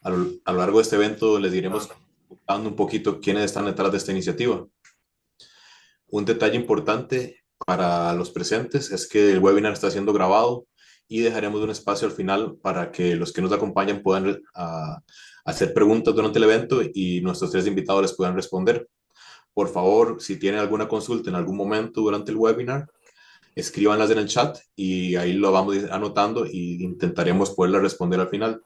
A lo largo de este evento les diremos contando un poquito quiénes están detrás de esta iniciativa. Un detalle importante para los presentes es que el webinar está siendo grabado y dejaremos un espacio al final para que los que nos acompañan puedan hacer preguntas durante el evento y nuestros tres invitados les puedan responder. Por favor, si tienen alguna consulta en algún momento durante el webinar, escríbanlas en el chat y ahí lo vamos anotando y intentaremos poderlas responder al final.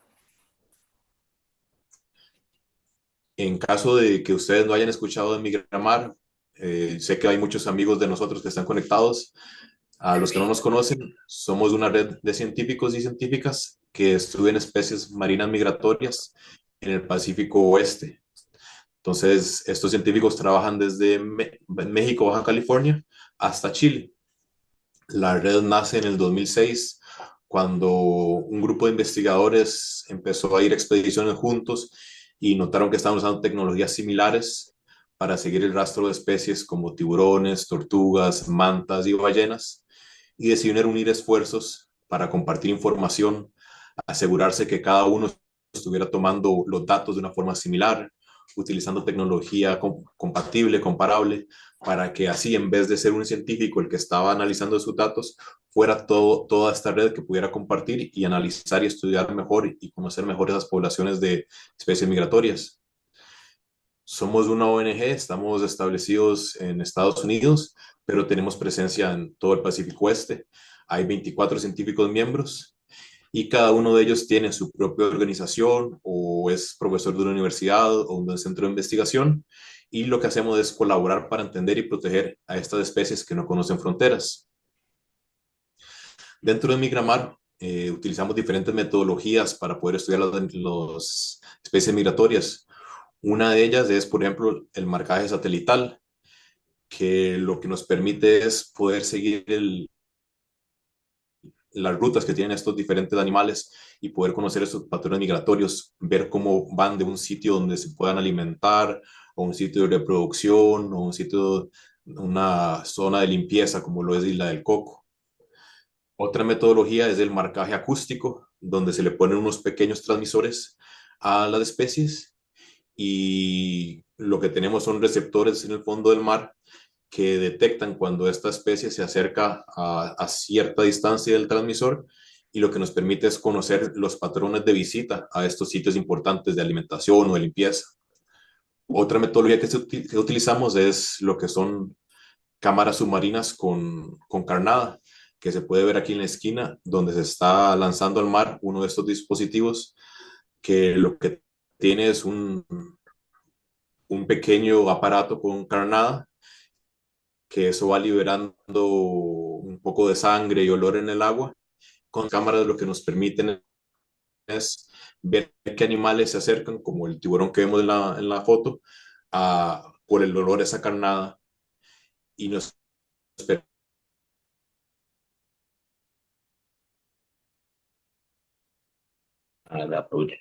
En caso de que ustedes no hayan escuchado de Migramar, sé que hay muchos amigos de nosotros que están conectados. A los que no nos conocen, somos una red de científicos y científicas que estudian especies marinas migratorias en el Pacífico Oeste. Entonces, estos científicos trabajan desde México, Baja California, hasta Chile. La red nace en el 2006, cuando un grupo de investigadores empezó a ir a expediciones juntos y notaron que estaban usando tecnologías similares para seguir el rastro de especies como tiburones, tortugas, mantas y ballenas, y decidieron unir esfuerzos para compartir información, asegurarse que cada uno estuviera tomando los datos de una forma similar, utilizando tecnología compatible, comparable, para que así, en vez de ser un científico el que estaba analizando sus datos, fuera toda esta red que pudiera compartir y analizar y estudiar mejor y conocer mejor esas poblaciones de especies migratorias. Somos una ONG, estamos establecidos en Estados Unidos, pero tenemos presencia en todo el Pacífico Oeste. Hay 24 científicos miembros y cada uno de ellos tiene su propia organización o es profesor de una universidad o de un centro de investigación. Y lo que hacemos es colaborar para entender y proteger a estas especies que no conocen fronteras. Dentro de Migramar, utilizamos diferentes metodologías para poder estudiar las especies migratorias. Una de ellas es, por ejemplo, el marcaje satelital, que lo que nos permite es poder seguir las rutas que tienen estos diferentes animales y poder conocer estos patrones migratorios, ver cómo van de un sitio donde se puedan alimentar, o un sitio de reproducción, o un sitio, una zona de limpieza, como lo es Isla del Coco. Otra metodología es el marcaje acústico, donde se le ponen unos pequeños transmisores a las especies y lo que tenemos son receptores en el fondo del mar que detectan cuando esta especie se acerca a cierta distancia del transmisor y lo que nos permite es conocer los patrones de visita a estos sitios importantes de alimentación o de limpieza. Otra metodología que utilizamos es lo que son cámaras submarinas con carnada, que se puede ver aquí en la esquina, donde se está lanzando al mar uno de estos dispositivos que lo que tiene es un pequeño aparato con carnada que eso va liberando un poco de sangre y olor en el agua. Con cámaras lo que nos permiten es ver qué animales se acercan, como el tiburón que vemos en la foto, por el olor a esa carnada y nos a la pucha.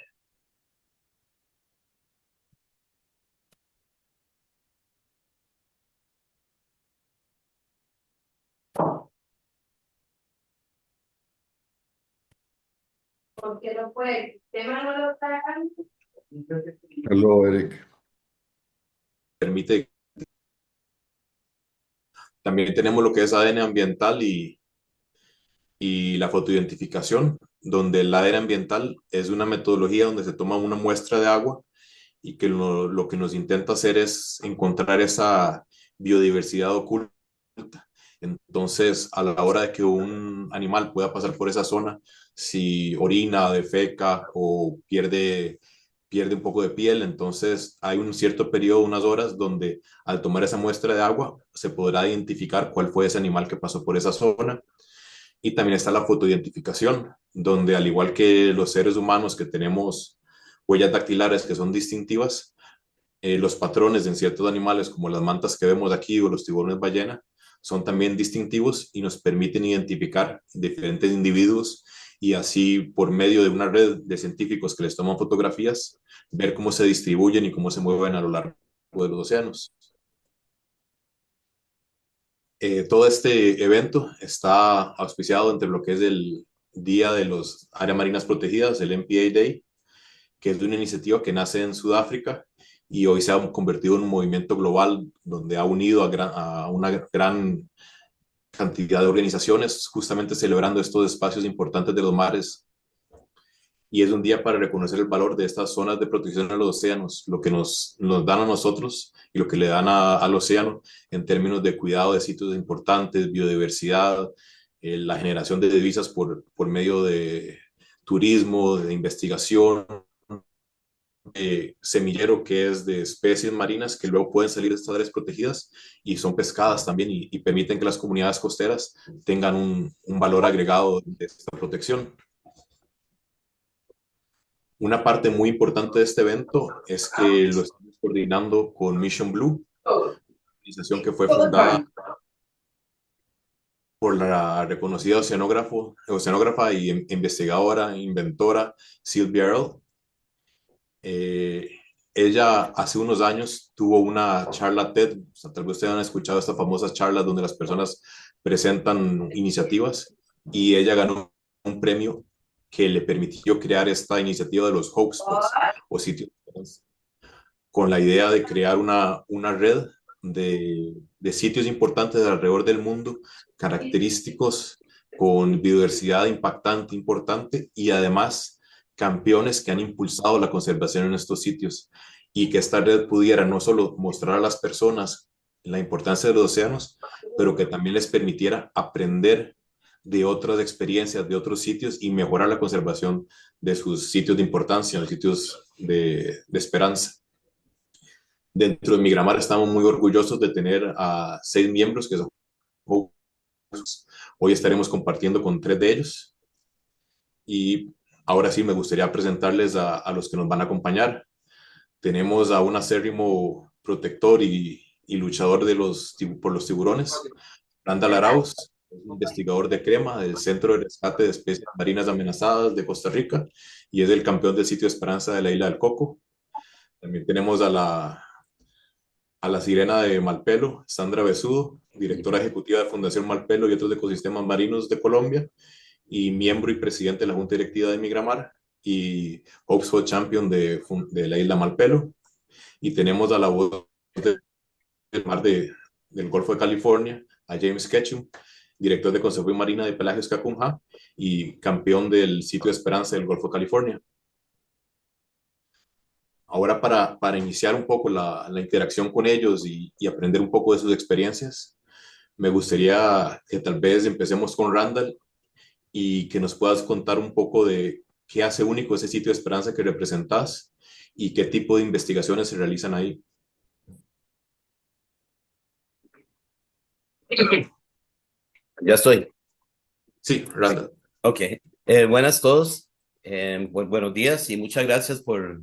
Porque no puede, el tema no lo está. Hello, Eric. permite. También tenemos lo que es ADN ambiental y la fotoidentificación, donde el ADN ambiental es una metodología donde se toma una muestra de agua y que lo que nos intenta hacer es encontrar esa biodiversidad oculta. Entonces, a la hora de que un animal pueda pasar por esa zona, si orina, defeca o pierde un poco de piel, entonces hay un cierto periodo, unas horas, donde al tomar esa muestra de agua se podrá identificar cuál fue ese animal que pasó por esa zona. Y también está la fotoidentificación, donde al igual que los seres humanos que tenemos huellas dactilares que son distintivas, los patrones en ciertos animales, como las mantas que vemos aquí o los tiburones ballena, son también distintivos y nos permiten identificar diferentes individuos y así por medio de una red de científicos que les toman fotografías, ver cómo se distribuyen y cómo se mueven a lo largo de los océanos. Todo este evento está auspiciado entre lo que es el Día de los Áreas Marinas Protegidas, el MPA Day, que es de una iniciativa que nace en Sudáfrica y hoy se ha convertido en un movimiento global donde ha unido a una gran cantidad de organizaciones justamente celebrando estos espacios importantes de los mares. Y es un día para reconocer el valor de estas zonas de protección de los océanos, lo que nos dan a nosotros y lo que le dan al océano en términos de cuidado de sitios importantes, biodiversidad, la generación de divisas por medio de turismo, de investigación, semillero que es de especies marinas que luego pueden salir de estas áreas protegidas y son pescadas también y permiten que las comunidades costeras tengan un valor agregado de esta protección. Una parte muy importante de este evento es que lo estamos coordinando con Mission Blue, organización que fue fundada por la reconocida oceanógrafa y investigadora, inventora Sylvia Earle. Ella hace unos años tuvo una charla TED, o sea, tal vez ustedes han escuchado estas famosas charlas donde las personas presentan iniciativas y ella ganó un premio que le permitió crear esta iniciativa de los hotspots o sitios con la idea de crear una red de sitios importantes alrededor del mundo, característicos, con biodiversidad impactante, importante y además campeones que han impulsado la conservación en estos sitios y que esta red pudiera no solo mostrar a las personas la importancia de los océanos, pero que también les permitiera aprender de otras experiencias, de otros sitios y mejorar la conservación de sus sitios de importancia, de sitios de esperanza. Dentro de Migramar estamos muy orgullosos de tener a 6 miembros que son hoy estaremos compartiendo con 3 de ellos y ahora sí me gustaría presentarles a los que nos van a acompañar. Tenemos a un acérrimo protector y luchador por los tiburones, Randall Arauz, investigador de CREMA, del Centro de Rescate de Especies Marinas Amenazadas de Costa Rica y es el campeón del sitio Esperanza de la Isla del Coco. También tenemos a la sirena de Malpelo, Sandra Besudo, directora ejecutiva de Fundación Malpelo y otros ecosistemas marinos de Colombia, y miembro y presidente de la Junta Directiva de Migramar y Oxford Champion de la isla Malpelo. Y tenemos a la voz del mar del Golfo de California, a James Ketchum, director de Conservación Marina de Pelagios Cacunja y campeón del sitio Esperanza del Golfo de California. Ahora para iniciar un poco la interacción con ellos y aprender un poco de sus experiencias, me gustaría que tal vez empecemos con Randall y que nos puedas contar un poco de qué hace único ese sitio de Esperanza que representas y qué tipo de investigaciones se realizan ahí. Ya estoy. Sí, Randall. Ok. Buenas todos. Buenos días y muchas gracias por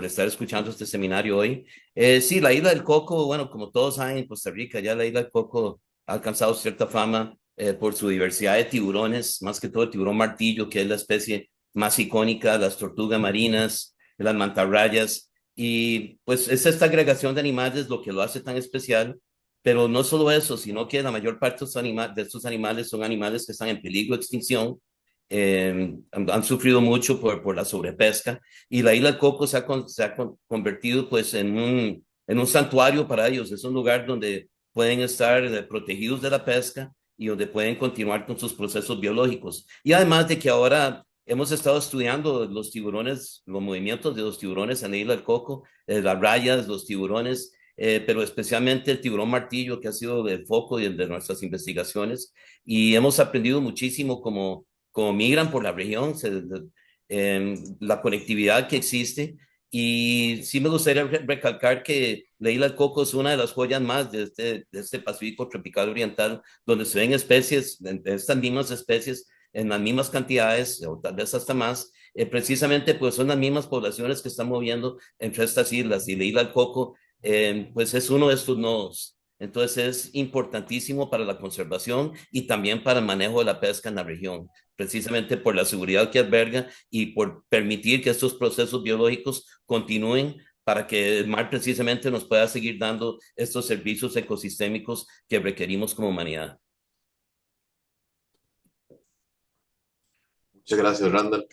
estar escuchando este seminario hoy. Sí, la Isla del Coco, bueno, como todos saben, en Costa Rica ya la Isla del Coco ha alcanzado cierta fama por su diversidad de tiburones, más que todo el tiburón martillo, que es la especie más icónica, las tortugas marinas, las mantarrayas, y pues es esta agregación de animales lo que lo hace tan especial. Pero no solo eso, sino que la mayor parte de estos animales son animales que están en peligro de extinción, han sufrido mucho por la sobrepesca y la isla del Coco se ha convertido pues en un santuario para ellos, es un lugar donde pueden estar protegidos de la pesca y donde pueden continuar con sus procesos biológicos. Y además de que ahora hemos estado estudiando los tiburones, los movimientos de los tiburones en la isla del Coco, las rayas, los tiburones, pero especialmente el tiburón martillo, que ha sido el foco de nuestras investigaciones, y hemos aprendido muchísimo como migran por la región, la conectividad que existe. Y sí me gustaría recalcar que la isla del Coco es una de las joyas más de este Pacífico tropical oriental, donde se ven especies, de estas mismas especies, en las mismas cantidades, o tal vez hasta más, precisamente pues son las mismas poblaciones que están moviendo entre estas islas, y la isla del Coco pues es uno de estos nodos. Entonces es importantísimo para la conservación y también para el manejo de la pesca en la región, precisamente por la seguridad que alberga y por permitir que estos procesos biológicos continúen para que el mar precisamente nos pueda seguir dando estos servicios ecosistémicos que requerimos como humanidad. Muchas gracias, Randall.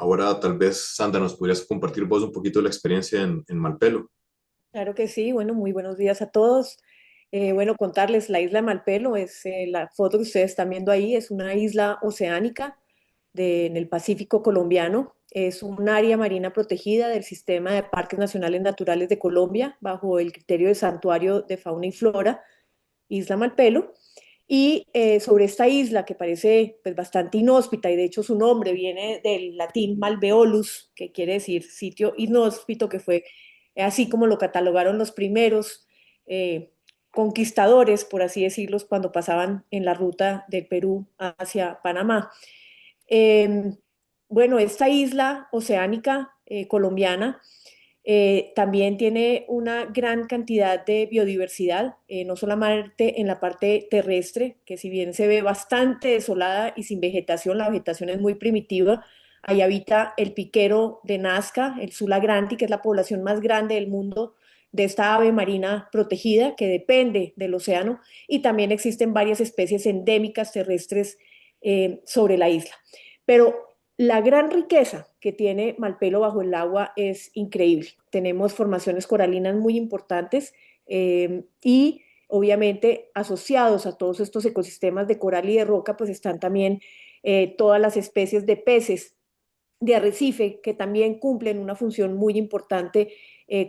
Ahora tal vez, Sandra, nos podrías compartir vos un poquito de la experiencia en Malpelo. Claro que sí, bueno, muy buenos días a todos. Bueno, contarles, la isla de Malpelo es la foto que ustedes están viendo ahí, es una isla oceánica en el Pacífico colombiano. Es un área marina protegida del sistema de Parques Nacionales Naturales de Colombia bajo el criterio de Santuario de Fauna y Flora, Isla Malpelo. Y sobre esta isla que parece pues, bastante inhóspita y de hecho su nombre viene del latín malveolus, que quiere decir sitio inhóspito, que fue así como lo catalogaron los primeros eh, conquistadores, por así decirlos, cuando pasaban en la ruta del Perú hacia Panamá. Eh, bueno, esta isla oceánica colombiana también tiene una gran cantidad de biodiversidad, no solamente en la parte terrestre, que si bien se ve bastante desolada y sin vegetación, la vegetación es muy primitiva. Ahí habita el piquero de Nazca, el Sula granti, que es la población más grande del mundo de esta ave marina protegida que depende del océano, y también existen varias especies endémicas terrestres sobre la isla. Pero la gran riqueza que tiene Malpelo bajo el agua es increíble. Tenemos formaciones coralinas muy importantes y obviamente asociados a todos estos ecosistemas de coral y de roca, pues están también todas las especies de peces de arrecife que también cumplen una función muy importante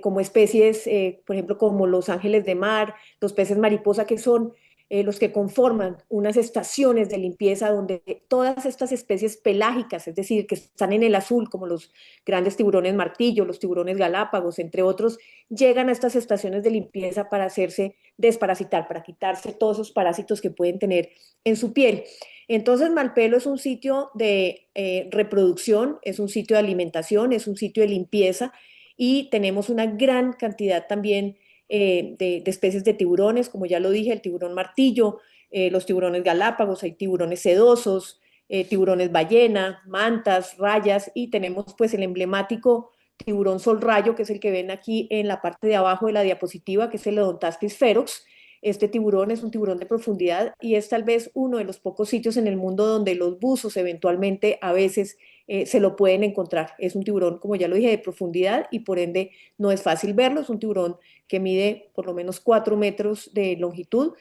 como especies, por ejemplo, como los ángeles de mar, los peces mariposa, que son los que conforman unas estaciones de limpieza donde todas estas especies pelágicas, es decir, que están en el azul, como los grandes tiburones martillo, los tiburones galápagos, entre otros, llegan a estas estaciones de limpieza para hacerse desparasitar, para quitarse todos esos parásitos que pueden tener en su piel. Entonces, Malpelo es un sitio de reproducción, es un sitio de alimentación, es un sitio de limpieza y tenemos una gran cantidad también de especies de tiburones, como ya lo dije, el tiburón martillo, los tiburones galápagos, hay tiburones sedosos, tiburones ballena, mantas, rayas y tenemos pues el emblemático tiburón sol rayo, que es el que ven aquí en la parte de abajo de la diapositiva, que es el Odontaspis ferox. Este tiburón es un tiburón de profundidad y es tal vez uno de los pocos sitios en el mundo donde los buzos eventualmente a veces se lo pueden encontrar. Es un tiburón, como ya lo dije, de profundidad y por ende no es fácil verlo. Es un tiburón que mide por lo menos 4 metros de longitud.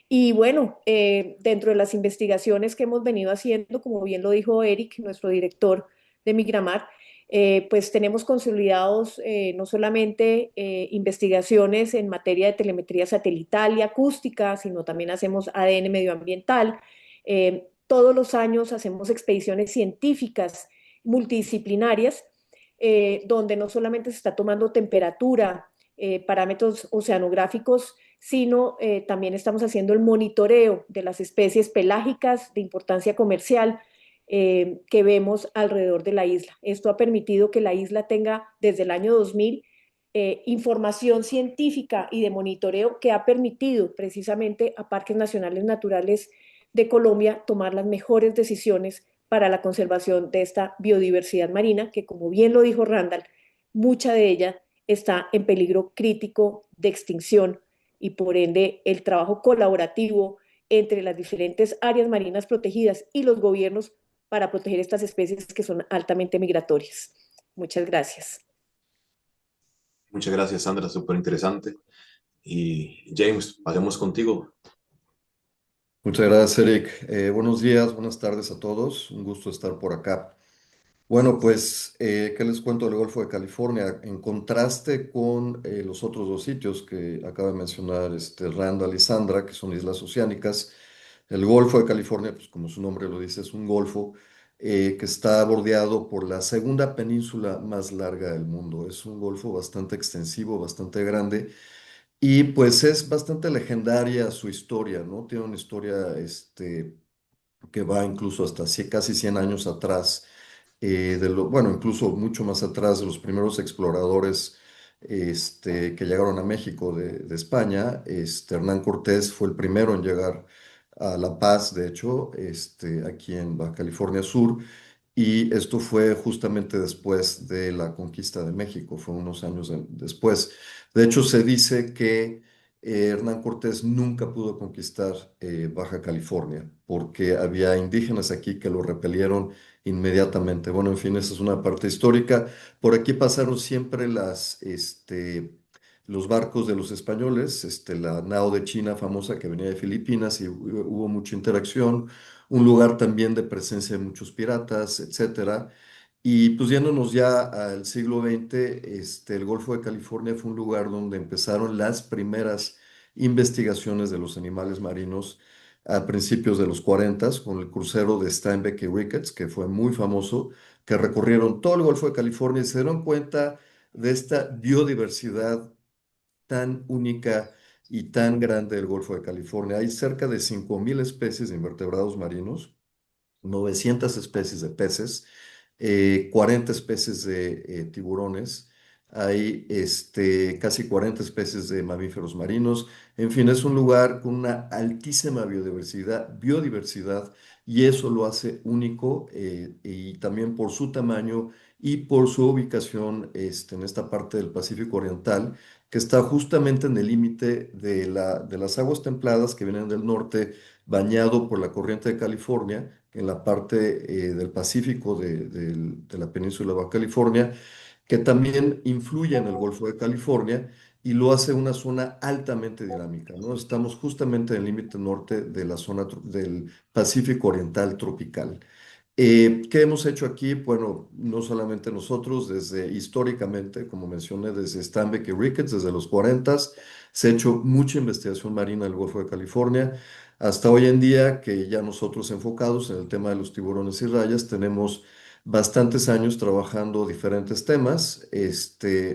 Y bueno, dentro de las investigaciones que hemos venido haciendo, como bien lo dijo Eric, nuestro director de Migramar, pues tenemos consolidados no solamente investigaciones en materia de telemetría satelital y acústica, sino también hacemos ADN medioambiental. Todos los años hacemos expediciones científicas multidisciplinarias, donde no solamente se está tomando temperatura, parámetros oceanográficos, sino también estamos haciendo el monitoreo de las especies pelágicas de importancia comercial que vemos alrededor de la isla. Esto ha permitido que la isla tenga desde el año 2000 información científica y de monitoreo que ha permitido precisamente a Parques Nacionales Naturales de Colombia tomar las mejores decisiones para la conservación de esta biodiversidad marina, que como bien lo dijo Randall, mucha de ella está en peligro crítico de extinción y por ende el trabajo colaborativo entre las diferentes áreas marinas protegidas y los gobiernos para proteger estas especies que son altamente migratorias. Muchas gracias. Muchas gracias, Sandra, súper interesante. Y James, pasemos contigo. Muchas gracias, Eric. Buenos días, buenas tardes a todos. Un gusto estar por acá. Bueno, pues, ¿qué les cuento del Golfo de California? En contraste con los otros dos sitios que acaba de mencionar Randall y Sandra, que son islas oceánicas, el Golfo de California, pues como su nombre lo dice, es un golfo que está bordeado por la segunda península más larga del mundo. Es un golfo bastante extensivo, bastante grande y pues es bastante legendaria su historia, ¿no? Tiene una historia que va incluso hasta casi 100 años atrás, bueno, incluso mucho más atrás de los primeros exploradores que llegaron a México de España. Hernán Cortés fue el primero en llegar a La Paz, de hecho, aquí en Baja California Sur. Y esto fue justamente después de la conquista de México, fue unos años después. De hecho, se dice que Hernán Cortés nunca pudo conquistar Baja California porque había indígenas aquí que lo repelieron inmediatamente. Bueno, en fin, esa es una parte histórica. Por aquí pasaron siempre los barcos de los españoles, la nao de China famosa que venía de Filipinas y hubo mucha interacción, un lugar también de presencia de muchos piratas, etcétera. Y pues yéndonos ya al siglo XX, el Golfo de California fue un lugar donde empezaron las primeras investigaciones de los animales marinos a principios de los 40 con el crucero de Steinbeck y Ricketts, que fue muy famoso, que recorrieron todo el Golfo de California y se dieron cuenta de esta biodiversidad tan única y tan grande del Golfo de California. Hay cerca de 5.000 especies de invertebrados marinos, 900 especies de peces, 40 especies de tiburones, hay casi 40 especies de mamíferos marinos. En fin, es un lugar con una altísima biodiversidad, y eso lo hace único, y también por su tamaño y por su ubicación en esta parte del Pacífico Oriental, que está justamente en el límite de las aguas templadas que vienen del norte, bañado por la corriente de California, en la parte del Pacífico de la península de Baja California, que también influye en el Golfo de California y lo hace una zona altamente dinámica, ¿no? Estamos justamente en el límite norte de la zona del Pacífico Oriental tropical. ¿Qué hemos hecho aquí? Bueno, no solamente nosotros, desde históricamente, como mencioné, desde Steinbeck y Ricketts, desde los 40, se ha hecho mucha investigación marina en el Golfo de California. Hasta hoy en día, que ya nosotros enfocados en el tema de los tiburones y rayas, tenemos bastantes años trabajando diferentes temas.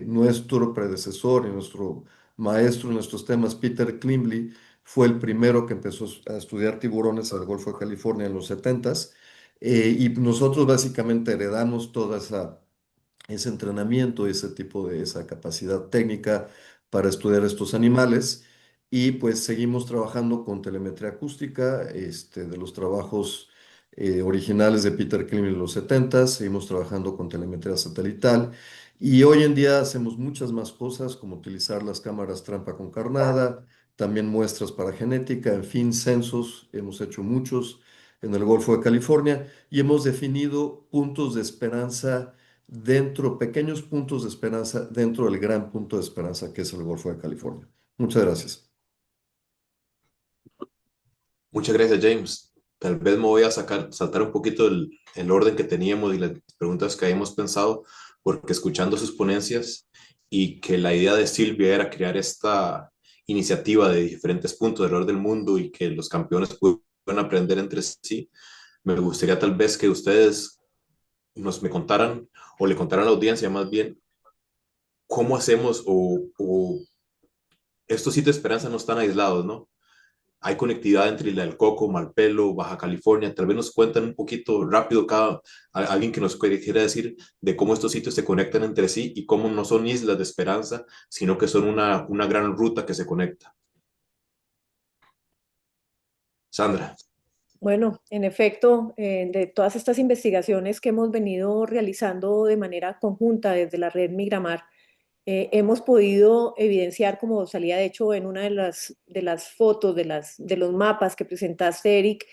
Nuestro predecesor y nuestro maestro en estos temas, Peter Klimley, fue el primero que empezó a estudiar tiburones en el Golfo de California en los 70. Y nosotros básicamente heredamos toda ese entrenamiento, esa capacidad técnica para estudiar estos animales, y pues seguimos trabajando con telemetría acústica, de los trabajos originales de Peter Klim en los 70, seguimos trabajando con telemetría satelital, y hoy en día hacemos muchas más cosas como utilizar las cámaras trampa con carnada, también muestras para genética, en fin, censos, hemos hecho muchos en el Golfo de California y hemos definido puntos de esperanza pequeños puntos de esperanza dentro del gran punto de esperanza que es el Golfo de California. Muchas gracias. Muchas gracias, James. Tal vez me voy a saltar un poquito el orden que teníamos y las preguntas que habíamos pensado, porque escuchando sus ponencias y que la idea de Silvia era crear esta iniciativa de diferentes puntos alrededor del mundo y que los campeones puedan aprender entre sí, me gustaría tal vez que ustedes me contaran o le contaran a la audiencia más bien cómo hacemos o estos sitios de esperanza no están aislados, ¿no? Hay conectividad entre Isla del Coco, Malpelo, Baja California. Tal vez nos cuentan un poquito rápido alguien que nos quiera decir de cómo estos sitios se conectan entre sí y cómo no son islas de esperanza, sino que son una gran ruta que se conecta. Sandra. Bueno, en efecto, de todas estas investigaciones que hemos venido realizando de manera conjunta desde la red Migramar, hemos podido evidenciar, como salía de hecho en una de las fotos, de los mapas que presentaste, Eric,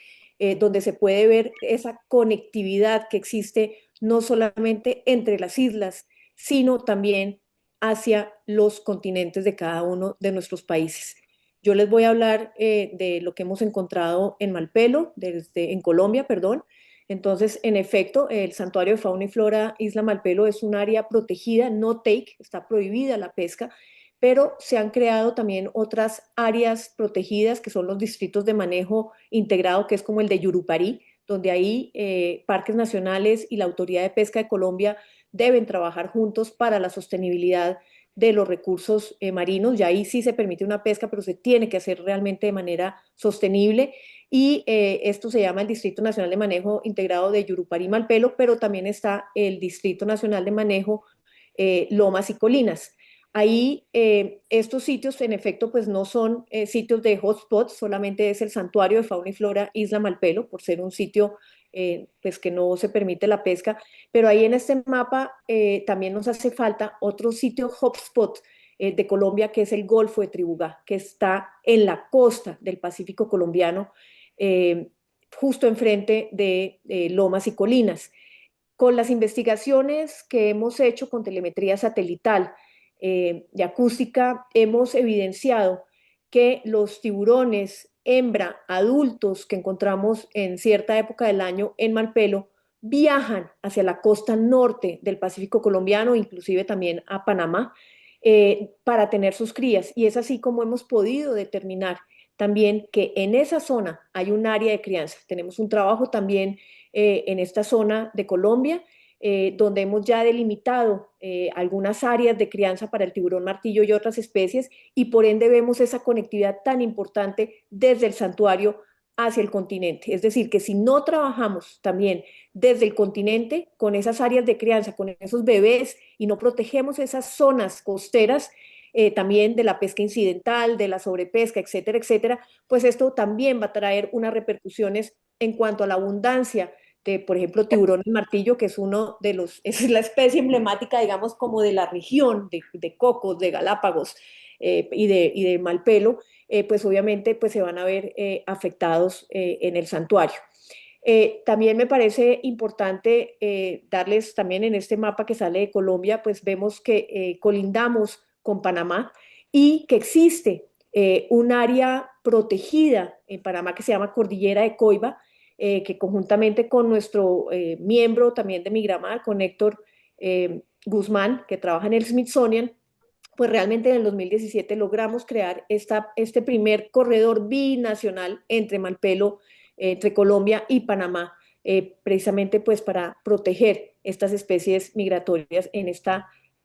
donde se puede ver esa conectividad que existe no solamente entre las islas, sino también hacia los continentes de cada uno de nuestros países. Yo les voy a hablar de lo que hemos encontrado en Malpelo, en Colombia, perdón. Entonces, en efecto, el Santuario de Fauna y Flora Isla Malpelo es un área protegida, no take, está prohibida la pesca, pero se han creado también otras áreas protegidas que son los distritos de manejo integrado, que es como el de Yurupari, donde ahí parques nacionales y la Autoridad de Pesca de Colombia deben trabajar juntos para la sostenibilidad de los recursos marinos. Y ahí sí se permite una pesca, pero se tiene que hacer realmente de manera sostenible. Y esto se llama el Distrito Nacional de Manejo Integrado de Yurupari Malpelo, pero también está el Distrito Nacional de Manejo Lomas y Colinas. Ahí estos sitios en efecto pues no son sitios de hotspots, solamente es el Santuario de Fauna y Flora Isla Malpelo, por ser un sitio pues que no se permite la pesca, pero ahí en este mapa también nos hace falta otro sitio hotspot de Colombia, que es el Golfo de Tribugá, que está en la costa del Pacífico colombiano, justo enfrente de lomas y colinas. Con las investigaciones que hemos hecho con telemetría satelital y acústica, hemos evidenciado que los tiburones hembra adultos que encontramos en cierta época del año en Malpelo viajan hacia la costa norte del Pacífico colombiano, inclusive también a Panamá, para tener sus crías. Y es así como hemos podido determinar también que en esa zona hay un área de crianza. Tenemos un trabajo también en esta zona de Colombia, donde hemos ya delimitado algunas áreas de crianza para el tiburón martillo y otras especies, y por ende vemos esa conectividad tan importante desde el santuario hacia el continente. Es decir, que si no trabajamos también desde el continente con esas áreas de crianza, con esos bebés, y no protegemos esas zonas costeras, también de la pesca incidental, de la sobrepesca, etcétera, etcétera, pues esto también va a traer unas repercusiones en cuanto a la abundancia de, por ejemplo, tiburón martillo, que es uno de los, es la especie emblemática, digamos, como de la región de Cocos, de Galápagos y de Malpelo, pues obviamente pues se van a ver afectados en el santuario. También me parece importante darles también en este mapa que sale de Colombia, pues vemos que colindamos con Panamá y que existe un área protegida en Panamá que se llama Cordillera de Coiba, que conjuntamente con nuestro miembro también de Migramar, con Héctor Guzmán, que trabaja en el Smithsonian, pues realmente en el 2017 logramos crear este primer corredor binacional entre Malpelo, entre Colombia y Panamá, precisamente pues para proteger estas especies migratorias en este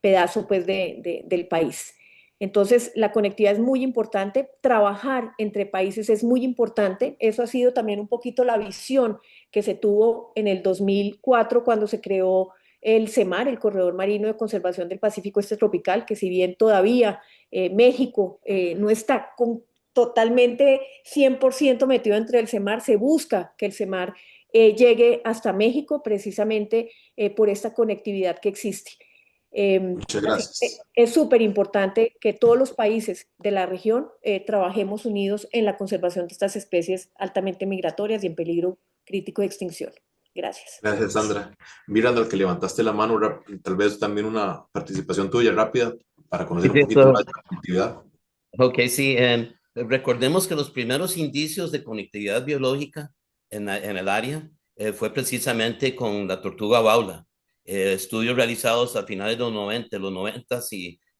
pedazo pues del país. Entonces, la conectividad es muy importante, trabajar entre países es muy importante, eso ha sido también un poquito la visión que se tuvo en el 2004 cuando se creó el CEMAR, el Corredor Marino de Conservación del Pacífico Este Tropical, que si bien todavía México no está totalmente 100% metido entre el CEMAR, se busca que el CEMAR llegue hasta México precisamente por esta conectividad que existe. Muchas Así que gracias. es súper importante que todos los países de la región trabajemos unidos en la conservación de estas especies altamente migratorias y en peligro crítico de extinción. Gracias. Gracias, Sandra. Mirando al que levantaste la mano, tal vez también una participación tuya rápida para Sí, conocer un sí, poquito más de la actividad. ok, sí. Recordemos que los primeros indicios de conectividad biológica en el área fue precisamente con la tortuga baula. Estudios realizados a finales de los 90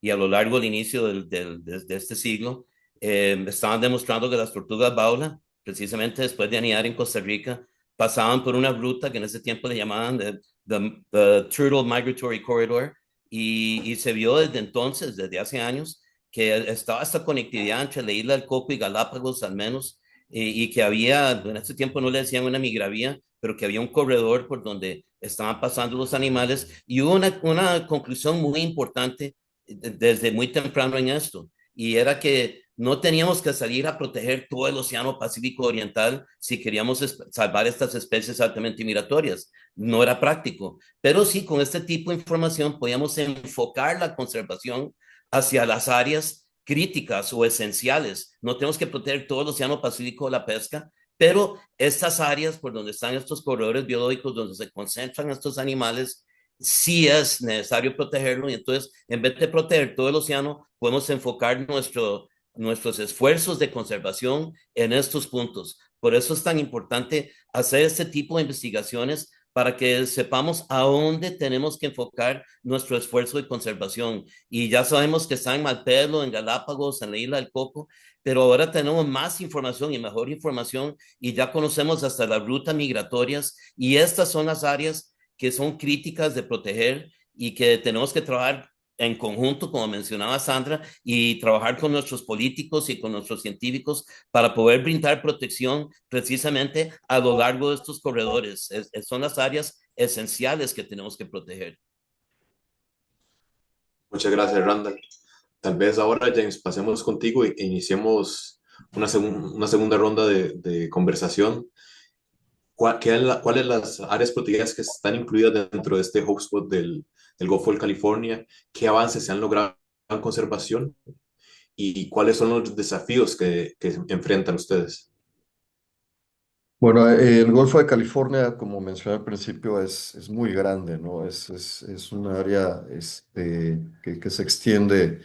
y a lo largo del inicio de este siglo estaban demostrando que las tortugas baula, precisamente después de anidar en Costa Rica, pasaban por una ruta que en ese tiempo le llamaban the Turtle Migratory Corridor, y se vio desde entonces, desde hace años, que estaba esta conectividad entre la isla del Coco y Galápagos al menos, y que había, en este tiempo no le decían una migravía, pero que había un corredor por donde estaban pasando los animales, y hubo una conclusión muy importante desde muy temprano en esto, y era que no teníamos que salir a proteger todo el Océano Pacífico Oriental si queríamos salvar estas especies altamente migratorias. No era práctico, pero sí con este tipo de información podíamos enfocar la conservación hacia las áreas críticas o esenciales. No tenemos que proteger todo el Océano Pacífico de la pesca, pero estas áreas por donde están estos corredores biológicos, donde se concentran estos animales, sí es necesario protegerlo. Y entonces, en vez de proteger todo el océano, podemos enfocar nuestros esfuerzos de conservación en estos puntos. Por eso es tan importante hacer este tipo de investigaciones para que sepamos a dónde tenemos que enfocar nuestro esfuerzo de conservación. Y ya sabemos que está en Malpelo, en Galápagos, en la isla del Coco, pero ahora tenemos más información y mejor información y ya conocemos hasta las rutas migratorias, y estas son las áreas que son críticas de proteger y que tenemos que trabajar en conjunto, como mencionaba Sandra, y trabajar con nuestros políticos y con nuestros científicos para poder brindar protección precisamente a lo largo de estos corredores. Son las áreas esenciales que tenemos que proteger. Muchas gracias, Randall. Tal vez ahora, James, pasemos contigo e iniciemos una segunda ronda de conversación. ¿Cuáles las áreas protegidas que están incluidas dentro de este hotspot del Golfo de California? ¿Qué avances se han logrado conservación y cuáles son los desafíos que enfrentan ustedes. Bueno, el Golfo de California, como mencioné al principio, es muy grande, ¿no? Es un área que se extiende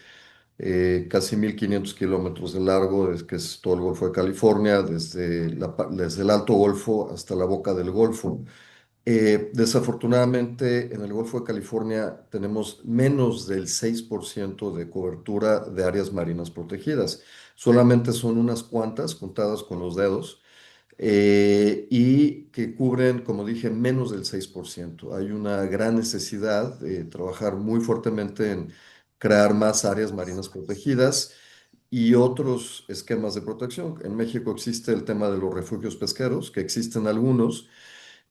casi 1.500 kilómetros de largo, que es todo el Golfo de California, desde el Alto Golfo hasta la boca del Golfo. Desafortunadamente, en el Golfo de California tenemos menos del 6% de cobertura de áreas marinas protegidas. Solamente son unas cuantas, contadas con los dedos, y que cubren, como dije, menos del 6%. Hay una gran necesidad de trabajar muy fuertemente en crear más áreas marinas protegidas y otros esquemas de protección. En México existe el tema de los refugios pesqueros, que existen algunos,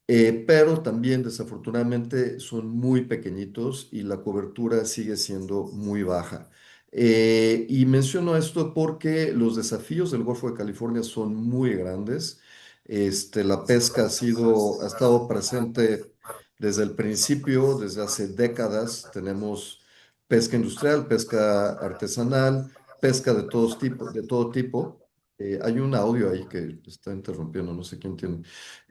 pero también desafortunadamente son muy pequeñitos y la cobertura sigue siendo muy baja. Y menciono esto porque los desafíos del Golfo de California son muy grandes. La pesca ha estado presente desde el principio, desde hace décadas. Tenemos pesca industrial, pesca artesanal, pesca de todo tipo. Hay un audio ahí que está interrumpiendo, no sé quién tiene.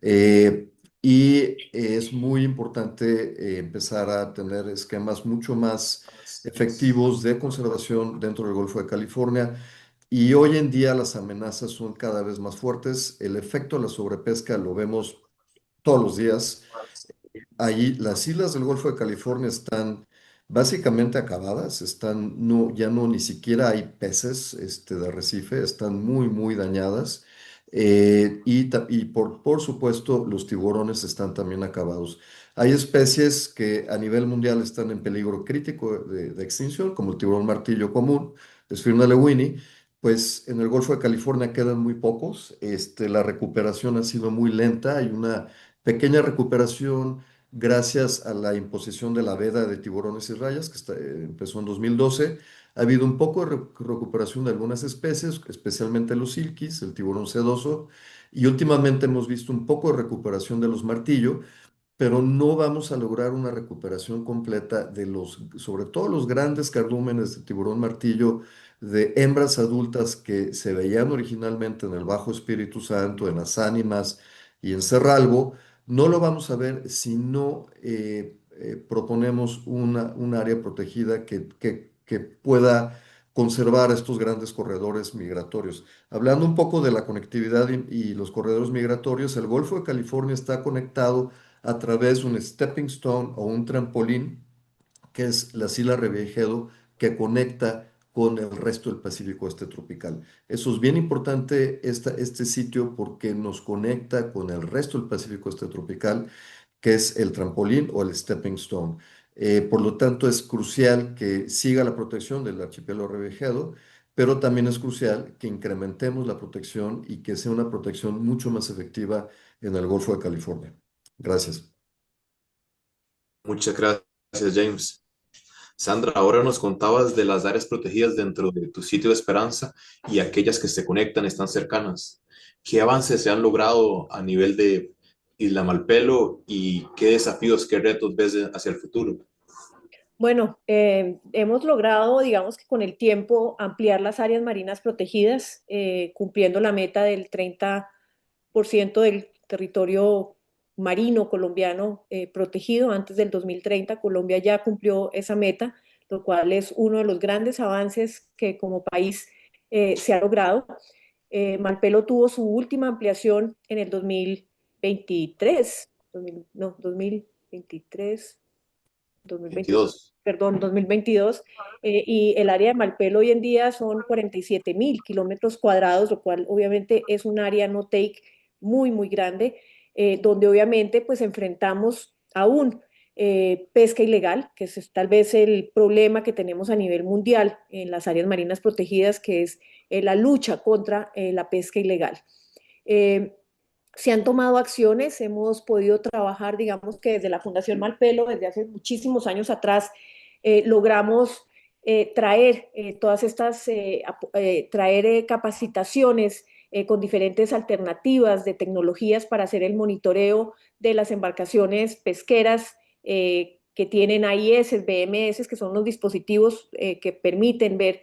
Eh, es muy importante empezar a tener esquemas mucho más efectivos de conservación dentro del Golfo de California. Y hoy en día las amenazas son cada vez más fuertes. El efecto de la sobrepesca lo vemos todos los días. Ahí las islas del Golfo de California están básicamente acabadas, no, ya no ni siquiera hay peces de arrecife, están muy, muy dañadas. Y por supuesto los tiburones están también acabados. Hay especies que a nivel mundial están en peligro crítico de extinción, como el tiburón martillo común, Sphyrna lewini. Pues en el Golfo de California quedan muy pocos. La recuperación ha sido muy lenta, hay una pequeña recuperación gracias a la imposición de la veda de tiburones y rayas, que empezó en 2012. Ha habido un poco de recuperación de algunas especies, especialmente los silquis, el tiburón sedoso, y últimamente hemos visto un poco de recuperación de los martillo, pero no vamos a lograr una recuperación completa sobre todo los grandes cardúmenes de tiburón martillo, de hembras adultas que se veían originalmente en el Bajo Espíritu Santo, en las Ánimas y en Cerralbo. No lo vamos a ver si no proponemos un área protegida que pueda conservar estos grandes corredores migratorios. Hablando un poco de la conectividad y los corredores migratorios, el Golfo de California está conectado a través de un stepping stone o un trampolín, que es la Sila Revillagigedo, que conecta con el resto del Pacífico Este tropical. Eso es bien importante, este sitio, porque nos conecta con el resto del Pacífico Este tropical, que es el trampolín o el stepping stone. Por lo tanto, es crucial que siga la protección del archipiélago Revillagigedo, pero también es crucial que incrementemos la protección y que sea una protección mucho más efectiva en el Golfo de California. Gracias. Muchas gracias, James. Sandra, ahora nos contabas de las áreas protegidas dentro de tu sitio de Esperanza y aquellas que se conectan, están cercanas. ¿Qué avances se han logrado a nivel de Isla Malpelo y qué desafíos, qué retos ves hacia el futuro? Bueno, hemos logrado, digamos que con el tiempo, ampliar las áreas marinas protegidas, cumpliendo la meta del 30% del territorio marino colombiano protegido antes del 2030. Colombia ya cumplió esa meta, lo cual es uno de los grandes avances que como país se ha logrado. Malpelo tuvo su última ampliación en el 2023, no, 2023, 2022, 22. perdón, 2022, y el área de Malpelo hoy en día son 47.000 kilómetros cuadrados, lo cual obviamente es un área no take muy, muy grande, donde obviamente pues enfrentamos aún pesca ilegal, que es tal vez el problema que tenemos a nivel mundial en las áreas marinas protegidas, que es la lucha contra la pesca ilegal. Eh, Se han tomado acciones, hemos podido trabajar, digamos que desde la Fundación Malpelo, desde hace muchísimos años atrás, logramos traer todas estas, traer capacitaciones con diferentes alternativas de tecnologías para hacer el monitoreo de las embarcaciones pesqueras que tienen AIS, BMS, que son los dispositivos que permiten ver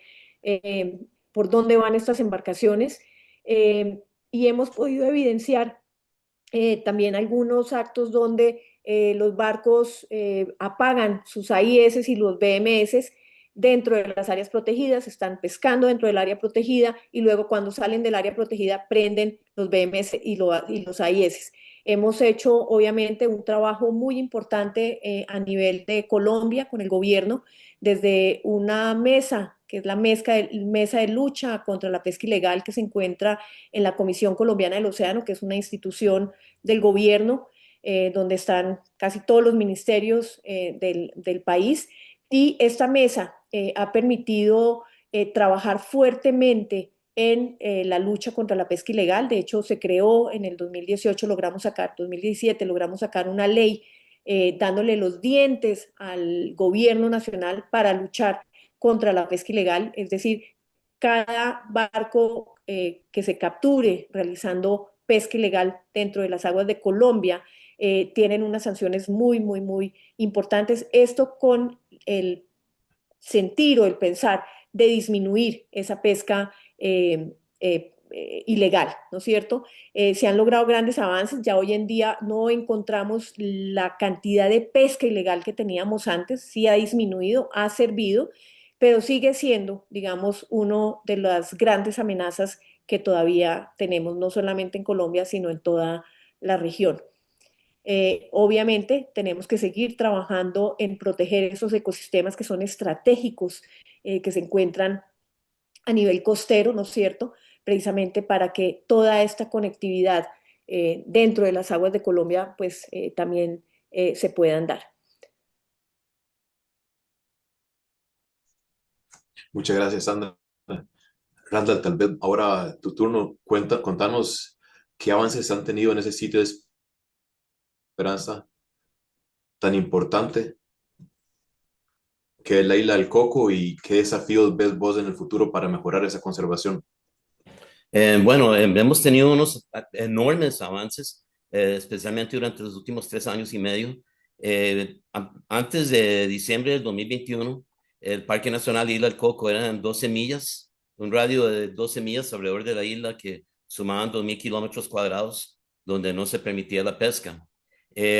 por dónde van estas embarcaciones. Y hemos podido evidenciar también algunos actos donde los barcos apagan sus AIS y los BMS dentro de las áreas protegidas, están pescando dentro del área protegida y luego cuando salen del área protegida prenden los BMS y los AIS. Hemos hecho obviamente un trabajo muy importante a nivel de Colombia con el gobierno desde una mesa, que es la mesa de lucha contra la pesca ilegal que se encuentra en la Comisión Colombiana del Océano, que es una institución del gobierno donde están casi todos los ministerios del país. Y esta mesa ha permitido trabajar fuertemente en la lucha contra la pesca ilegal. De hecho, se creó en el 2018, 2017 logramos sacar una ley dándole los dientes al gobierno nacional para luchar contra la pesca ilegal. Es decir, cada barco que se capture realizando pesca ilegal dentro de las aguas de Colombia tienen unas sanciones muy, muy, muy importantes. Esto con el sentir o el pensar de disminuir esa pesca ilegal, ¿no es cierto? Se han logrado grandes avances, ya hoy en día no encontramos la cantidad de pesca ilegal que teníamos antes, sí ha disminuido, ha servido, pero sigue siendo, digamos, una de las grandes amenazas que todavía tenemos, no solamente en Colombia, sino en toda la región. Obviamente tenemos que seguir trabajando en proteger esos ecosistemas que son estratégicos, que se encuentran a nivel costero, ¿no es cierto? Precisamente para que toda esta conectividad dentro de las aguas de Colombia pues también se puedan dar. Muchas gracias, Sandra. Randall, tal vez ahora tu turno, contanos qué avances han tenido en ese sitio de esperanza tan importante que es la isla del Coco y qué desafíos ves vos en el futuro para mejorar esa conservación. Bueno, hemos tenido unos enormes avances, especialmente durante los últimos 3 años y medio. Antes de diciembre del 2021, el Parque Nacional Isla del Coco eran 12 millas, un radio de 12 millas alrededor de la isla que sumaban 2.000 kilómetros cuadrados, donde no se permitía la pesca.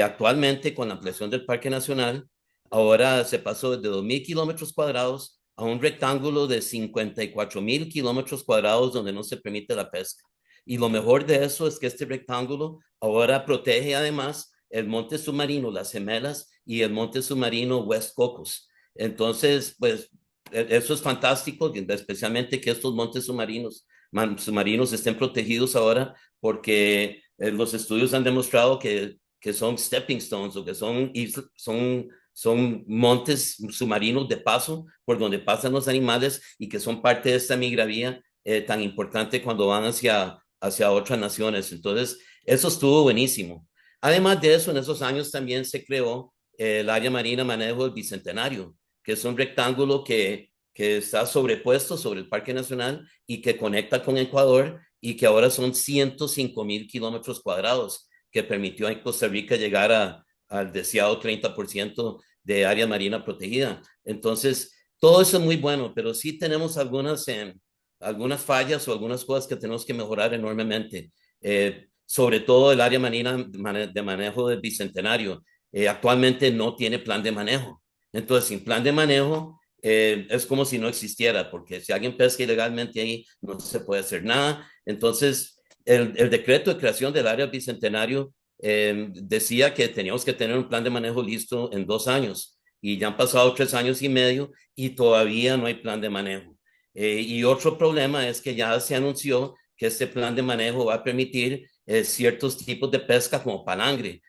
Actualmente, con la ampliación del Parque Nacional, ahora se pasó de 2.000 kilómetros cuadrados a un rectángulo de 54.000 kilómetros cuadrados donde no se permite la pesca. Y lo mejor de eso es que este rectángulo ahora protege además el monte submarino Las Gemelas y el monte submarino West Cocos. Entonces, pues eso es fantástico, especialmente que estos montes submarinos estén protegidos ahora porque los estudios han demostrado que son stepping stones o que son montes submarinos de paso por donde pasan los animales y que son parte de esta migravía tan importante cuando van hacia otras naciones. Entonces, eso estuvo buenísimo. Además de eso, en esos años también se creó el área marina manejo del Bicentenario, que es un rectángulo que está sobrepuesto sobre el Parque Nacional y que conecta con Ecuador y que ahora son 105.000 kilómetros cuadrados, que permitió a Costa Rica llegar al deseado 30% de área marina protegida. Entonces, todo eso es muy bueno, pero sí tenemos algunas fallas o algunas cosas que tenemos que mejorar enormemente. Sobre todo el área marina de manejo del Bicentenario. Actualmente no tiene plan de manejo. Entonces, sin plan de manejo, es como si no existiera, porque si alguien pesca ilegalmente ahí, no se puede hacer nada. Entonces, el decreto de creación del área Bicentenario decía que teníamos que tener un plan de manejo listo en 2 años y ya han pasado 3 años y medio y todavía no hay plan de manejo. Y otro problema es que ya se anunció que este plan de manejo va a permitir ciertos tipos de pesca como palangre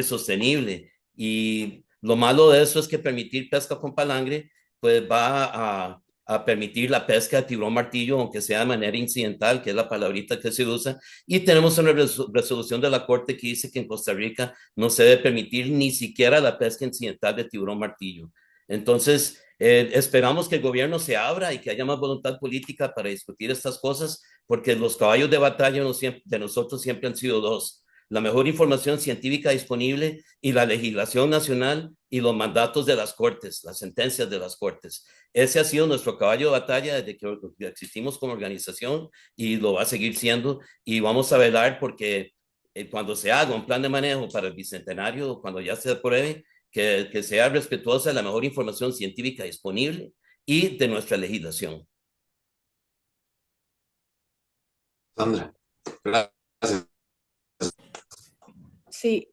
sostenible. Y lo malo de eso es que permitir pesca con palangre pues va a permitir la pesca de tiburón martillo, aunque sea de manera incidental, que es la palabrita que se usa. Y tenemos una resolución de la Corte que dice que en Costa Rica no se debe permitir ni siquiera la pesca incidental de tiburón martillo. Entonces, esperamos que el gobierno se abra y que haya más voluntad política para discutir estas cosas, porque los caballos de batalla de nosotros siempre han sido dos. la mejor información científica disponible y la legislación nacional y los mandatos de las cortes, las sentencias de las cortes. Ese ha sido nuestro caballo de batalla desde que existimos como organización y lo va a seguir siendo y vamos a velar porque cuando se haga un plan de manejo para el bicentenario, cuando ya se apruebe, que sea respetuosa de la mejor información científica disponible y de nuestra legislación. Sandra, gracias. Sí,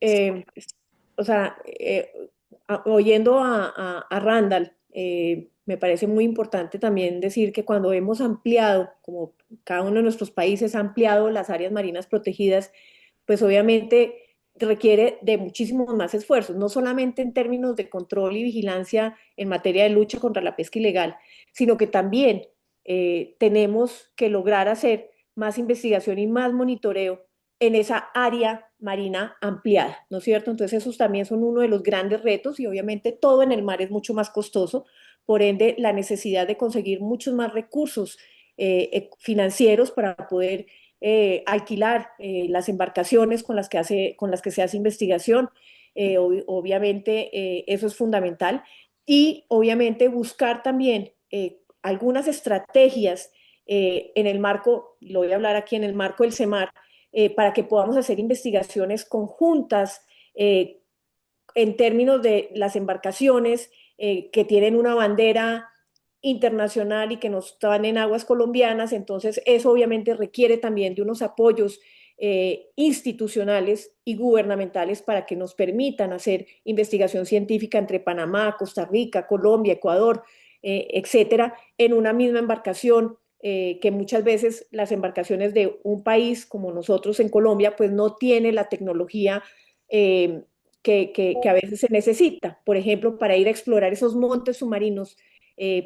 o sea, oyendo a Randall, me parece muy importante también decir que cuando hemos ampliado, como cada uno de nuestros países ha ampliado las áreas marinas protegidas, pues obviamente requiere de muchísimos más esfuerzos, no solamente en términos de control y vigilancia en materia de lucha contra la pesca ilegal, sino que también tenemos que lograr hacer más investigación y más monitoreo en esa área marina ampliada, ¿no es cierto? Entonces esos también son uno de los grandes retos y obviamente todo en el mar es mucho más costoso, por ende la necesidad de conseguir muchos más recursos financieros para poder alquilar las embarcaciones con las que se hace investigación. Obviamente eso es fundamental y obviamente buscar también algunas estrategias en el marco, lo voy a hablar aquí en el marco del CEMAR, para que podamos hacer investigaciones conjuntas en términos de las embarcaciones que tienen una bandera internacional y que no están en aguas colombianas. Entonces, eso obviamente requiere también de unos apoyos institucionales y gubernamentales para que nos permitan hacer investigación científica entre Panamá, Costa Rica, Colombia, Ecuador, etcétera, en una misma embarcación, que muchas veces las embarcaciones de un país como nosotros en Colombia, pues no tiene la tecnología que a veces se necesita. Por ejemplo, para ir a explorar esos montes submarinos,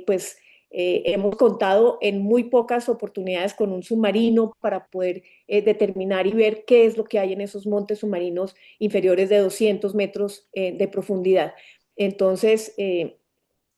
pues hemos contado en muy pocas oportunidades con un submarino para poder determinar y ver qué es lo que hay en esos montes submarinos inferiores de 200 metros de profundidad. Entonces,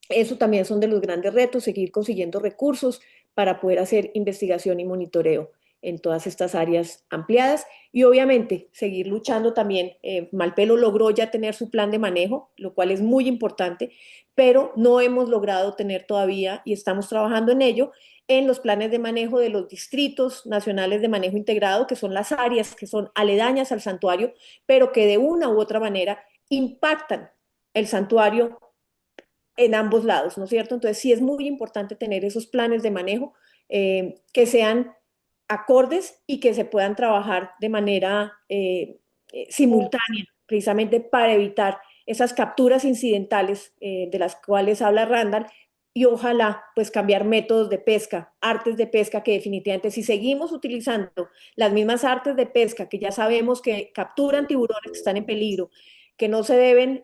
eso también son de los grandes retos, seguir consiguiendo recursos para poder hacer investigación y monitoreo en todas estas áreas ampliadas y obviamente seguir luchando también. Malpelo logró ya tener su plan de manejo, lo cual es muy importante, pero no hemos logrado tener todavía, y estamos trabajando en ello, en los planes de manejo de los distritos nacionales de manejo integrado, que son las áreas que son aledañas al santuario, pero que de una u otra manera impactan el santuario en ambos lados, ¿no es cierto? Entonces sí es muy importante tener esos planes de manejo que sean acordes y que se puedan trabajar de manera simultánea, precisamente para evitar esas capturas incidentales de las cuales habla Randall y ojalá pues cambiar métodos de pesca, artes de pesca que definitivamente si seguimos utilizando las mismas artes de pesca que ya sabemos que capturan tiburones que están en peligro, que no se deben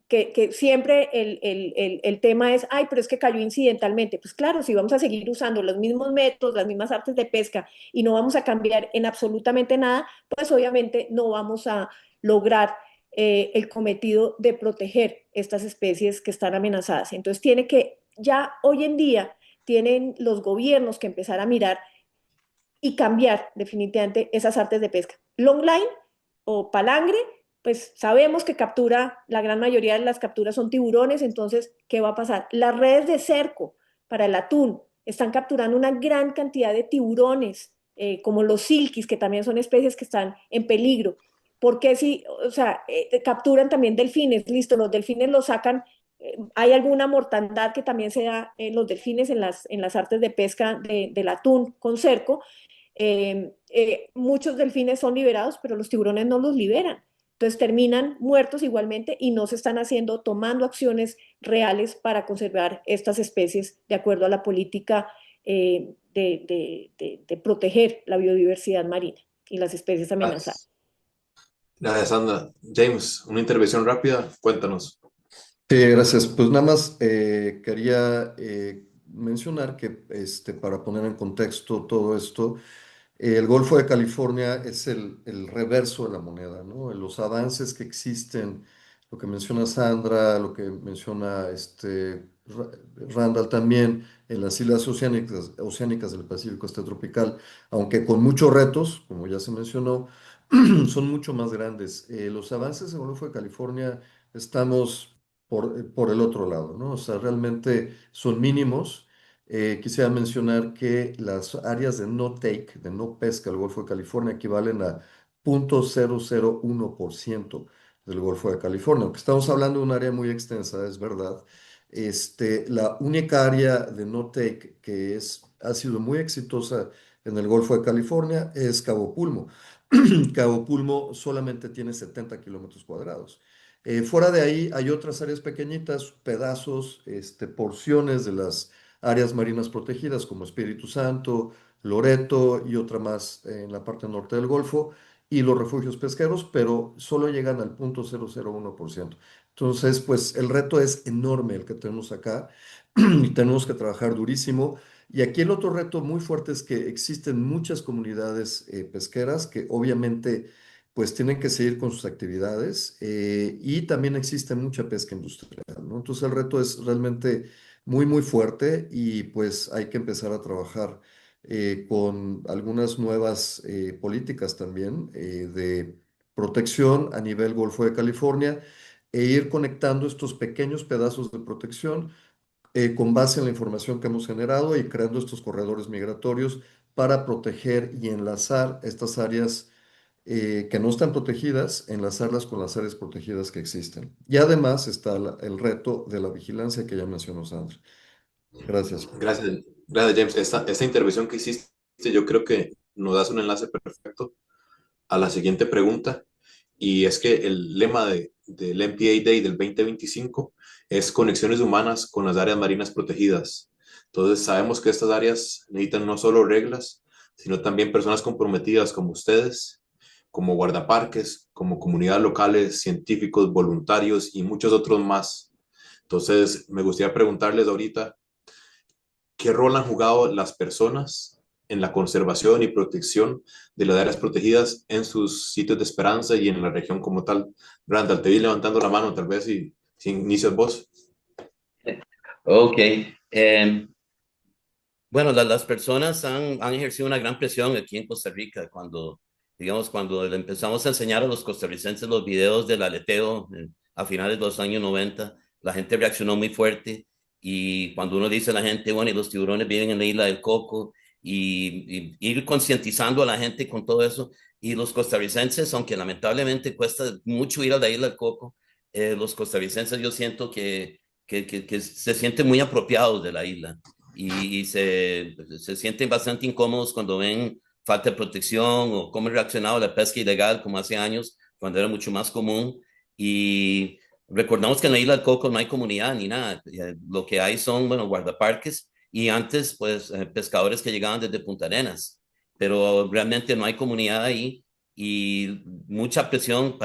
que siempre el tema es, ay, pero es que cayó incidentalmente. Pues claro, si vamos a seguir usando los mismos métodos, las mismas artes de pesca y no vamos a cambiar en absolutamente nada, pues obviamente no vamos a lograr el cometido de proteger estas especies que están amenazadas. Entonces tiene que, ya hoy en día, tienen los gobiernos que empezar a mirar y cambiar definitivamente esas artes de pesca. Longline o palangre, pues sabemos que captura, la gran mayoría de las capturas son tiburones, entonces, ¿qué va a pasar? Las redes de cerco para el atún están capturando una gran cantidad de tiburones, como los silkis, que también son especies que están en peligro. Porque si, o sea, capturan también delfines, listo, los delfines los sacan, hay alguna mortandad que también se da en los delfines en las artes de pesca del atún con cerco, muchos delfines son liberados, pero los tiburones no los liberan. Entonces terminan muertos igualmente y no se están haciendo, tomando acciones reales para conservar estas especies de acuerdo a la política de proteger la biodiversidad marina y las especies amenazadas. Gracias. Gracias, Sandra. James, una intervención rápida, cuéntanos. Sí, gracias. Pues nada más quería mencionar que para poner en contexto todo esto, el Golfo de California es el reverso de la moneda, ¿no? Los avances que existen, lo que menciona Sandra, lo que menciona Randall también, en las islas oceánicas del Pacífico tropical, aunque con muchos retos, como ya se mencionó, son mucho más grandes. Los avances en el Golfo de California estamos por el otro lado, ¿no? O sea, realmente son mínimos. Quisiera mencionar que las áreas de no take, de no pesca del Golfo de California, equivalen a 0.001% del Golfo de California, aunque estamos hablando de un área muy extensa, es verdad. La única área de no take ha sido muy exitosa en el Golfo de California es Cabo Pulmo. Cabo Pulmo solamente tiene 70 kilómetros cuadrados. Fuera de ahí hay otras áreas pequeñitas, pedazos, porciones de las áreas marinas protegidas como Espíritu Santo, Loreto y otra más en la parte norte del Golfo y los refugios pesqueros, pero solo llegan al 0.001%. Entonces, pues el reto es enorme el que tenemos acá y tenemos que trabajar durísimo. Y aquí el otro reto muy fuerte es que existen muchas comunidades pesqueras que obviamente pues tienen que seguir con sus actividades y también existe mucha pesca industrial, ¿no? Entonces el reto es realmente muy, muy fuerte y pues hay que empezar a trabajar con algunas nuevas políticas también de protección a nivel Golfo de California e ir conectando estos pequeños pedazos de protección con base en la información que hemos generado y creando estos corredores migratorios para proteger y enlazar estas áreas que no están protegidas, enlazarlas con las áreas protegidas que existen. Y además está el reto de la vigilancia que ya mencionó Sandra. Gracias. Gracias, gracias James. Esta intervención que hiciste, yo creo que nos das un enlace perfecto a la siguiente pregunta, y es que el lema del MPA Day del 2025 es conexiones humanas con las áreas marinas protegidas. Entonces, sabemos que estas áreas necesitan no solo reglas, sino también personas comprometidas como ustedes, como guardaparques, como comunidades locales, científicos, voluntarios y muchos otros más. Entonces, me gustaría preguntarles ahorita, ¿qué rol han jugado las personas en la conservación y protección de las áreas protegidas en sus sitios de esperanza y en la región como tal? Randall, te vi levantando la mano, tal vez si inicias vos. Ok. Bueno, las personas han ejercido una gran presión aquí en Costa Rica cuando, digamos, cuando le empezamos a enseñar a los costarricenses los videos del aleteo a finales de los años 90, la gente reaccionó muy fuerte y cuando uno dice a la gente, bueno, y los tiburones viven en la isla del Coco y ir concientizando a la gente con todo eso y los costarricenses, aunque lamentablemente cuesta mucho ir a la isla del Coco, los costarricenses yo siento que se sienten muy apropiados de la isla y se sienten bastante incómodos cuando ven falta de protección o cómo ha reaccionado la pesca ilegal como hace años, cuando era mucho más común. Y recordamos que en la isla del Coco no hay comunidad ni nada. Lo que hay son, bueno, guardaparques y antes, pues, pescadores que llegaban desde Punta Arenas, pero realmente no hay comunidad ahí y mucha presión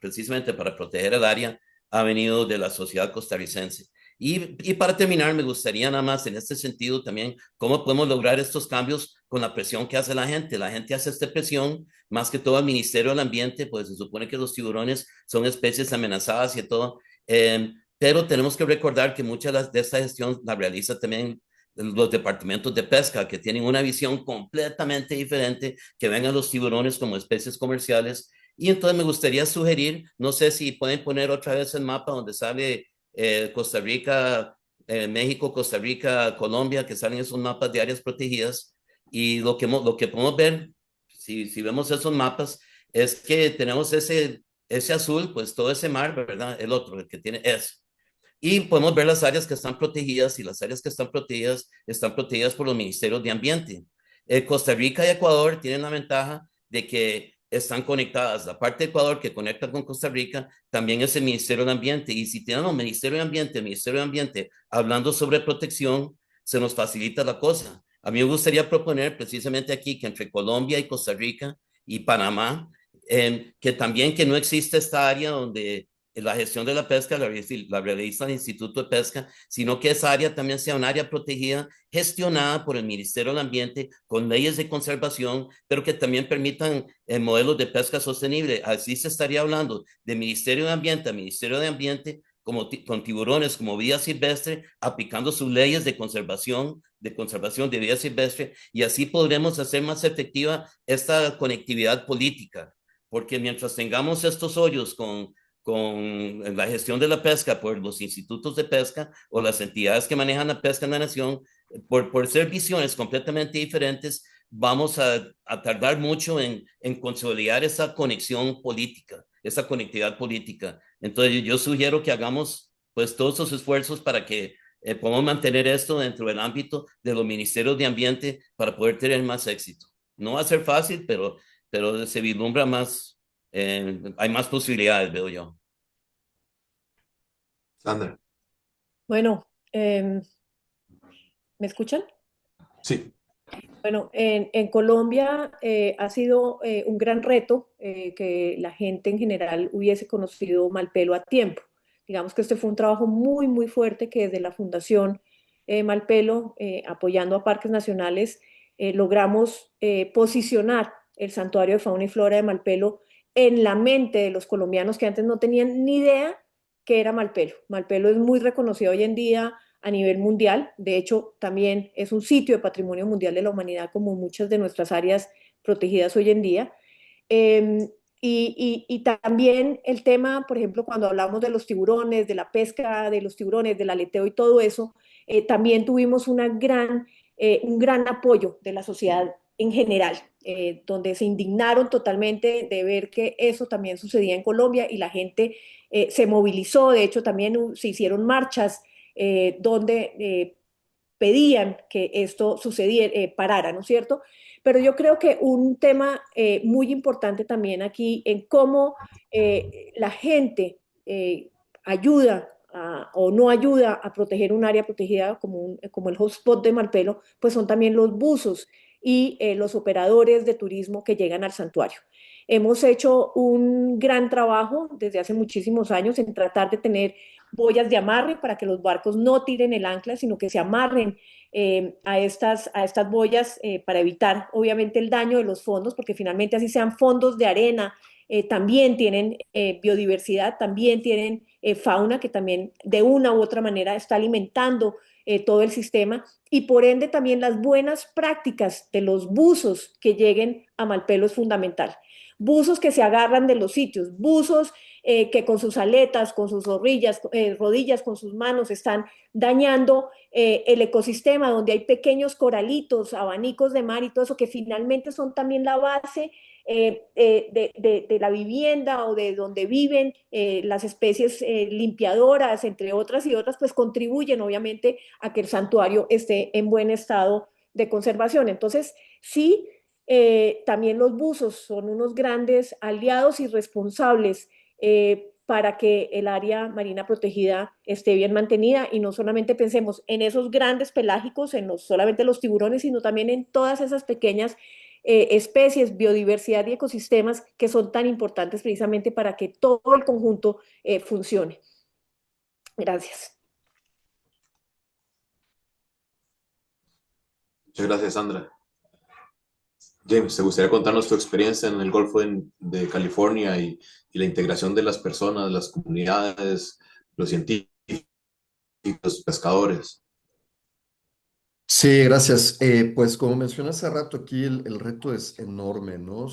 precisamente para proteger el área ha venido de la sociedad costarricense. Y para terminar, me gustaría nada más en este sentido también, cómo podemos lograr estos cambios con la presión que hace la gente. La gente hace esta presión, más que todo al Ministerio del Ambiente, pues se supone que los tiburones son especies amenazadas y todo, pero tenemos que recordar que mucha de esta gestión la realiza también los departamentos de pesca, que tienen una visión completamente diferente, que ven a los tiburones como especies comerciales. Y entonces me gustaría sugerir, no sé si pueden poner otra vez el mapa donde sale Costa Rica, México, Costa Rica, Colombia, que salen esos mapas de áreas protegidas. Y lo que podemos ver, si vemos esos mapas, es que tenemos ese azul, pues todo ese mar, ¿verdad? El otro, el que tiene eso. Y podemos ver las áreas que están protegidas y las áreas que están protegidas por los ministerios de ambiente. Costa Rica y Ecuador tienen la ventaja de que están conectadas. La parte de Ecuador que conecta con Costa Rica también es el Ministerio de Ambiente. Y si tenemos el Ministerio de Ambiente hablando sobre protección, se nos facilita la cosa. A mí me gustaría proponer precisamente aquí que entre Colombia y Costa Rica y Panamá, que también que no existe esta área donde la gestión de la pesca la realiza el Instituto de Pesca, sino que esa área también sea un área protegida, gestionada por el Ministerio del Ambiente, con leyes de conservación, pero que también permitan modelos de pesca sostenible. Así se estaría hablando de Ministerio de Ambiente a Ministerio de Ambiente, como con tiburones como vida silvestre, aplicando sus leyes de conservación de vida silvestre, y así podremos hacer más efectiva esta conectividad política porque mientras tengamos estos hoyos con la gestión de la pesca por los institutos de pesca o las entidades que manejan la pesca en la nación, por ser visiones completamente diferentes, vamos a tardar mucho en consolidar esa conexión política, esa conectividad política. Entonces yo sugiero que hagamos pues todos esos esfuerzos para que podamos mantener esto dentro del ámbito de los ministerios de ambiente para poder tener más éxito. No va a ser fácil, pero se vislumbra más, hay más posibilidades, veo yo. Sandra, Bueno, ¿me escuchan? sí, Bueno, en Colombia ha sido un gran reto que la gente en general hubiese conocido Malpelo a tiempo. Digamos que este fue un trabajo muy, muy fuerte que desde la Fundación Malpelo, apoyando a parques nacionales, logramos posicionar el Santuario de Fauna y Flora de Malpelo en la mente de los colombianos que antes no tenían ni idea que era Malpelo. Malpelo es muy reconocido hoy en día a nivel mundial. De hecho, también es un sitio de patrimonio mundial de la humanidad, como muchas de nuestras áreas protegidas hoy en día. Y también el tema, por ejemplo, cuando hablamos de los tiburones, de la pesca de los tiburones, del aleteo y todo eso, también tuvimos un gran apoyo de la sociedad en general, donde se indignaron totalmente de ver que eso también sucedía en Colombia y la gente se movilizó. De hecho, también se hicieron marchas donde pedían que esto sucediera, parara, ¿no es cierto? Pero yo creo que un tema muy importante también aquí en cómo la gente ayuda o no ayuda a proteger un área protegida como el hotspot de Malpelo, pues son también los buzos y los operadores de turismo que llegan al santuario. Hemos hecho un gran trabajo desde hace muchísimos años en tratar de tener boyas de amarre para que los barcos no tiren el ancla, sino que se amarren a estas boyas para evitar obviamente el daño de los fondos, porque finalmente así sean fondos de arena, también tienen biodiversidad, también tienen fauna que también de una u otra manera está alimentando todo el sistema y por ende también las buenas prácticas de los buzos que lleguen a Malpelo es fundamental. Buzos que se agarran de los sitios, buzos que con sus aletas, con sus rodillas, con sus manos están dañando el ecosistema, donde hay pequeños coralitos, abanicos de mar y todo eso, que finalmente son también la base de la vivienda o de donde viven las especies limpiadoras, entre otras y otras, pues contribuyen obviamente a que el santuario esté en buen estado de conservación. Entonces, sí, también los buzos son unos grandes aliados y responsables para que el área marina protegida esté bien mantenida y no solamente pensemos en esos grandes pelágicos, solamente los tiburones, sino también en todas esas pequeñas especies, biodiversidad y ecosistemas que son tan importantes precisamente para que todo el conjunto funcione. Gracias. muchas gracias, Sandra. James, ¿te gustaría contarnos tu experiencia en el Golfo de California y la integración de las personas, las comunidades, los científicos, los pescadores? Sí, gracias. Pues como mencioné hace rato, aquí el reto es enorme, ¿no?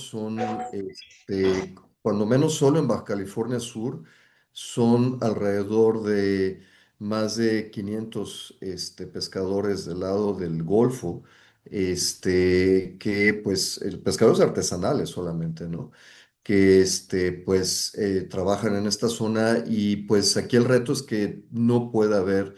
Cuando menos solo en Baja California Sur, son alrededor de más de 500 pescadores del lado del Golfo, que pues el pescadores artesanales solamente, ¿no? Que pues trabajan en esta zona y pues aquí el reto es que no puede haber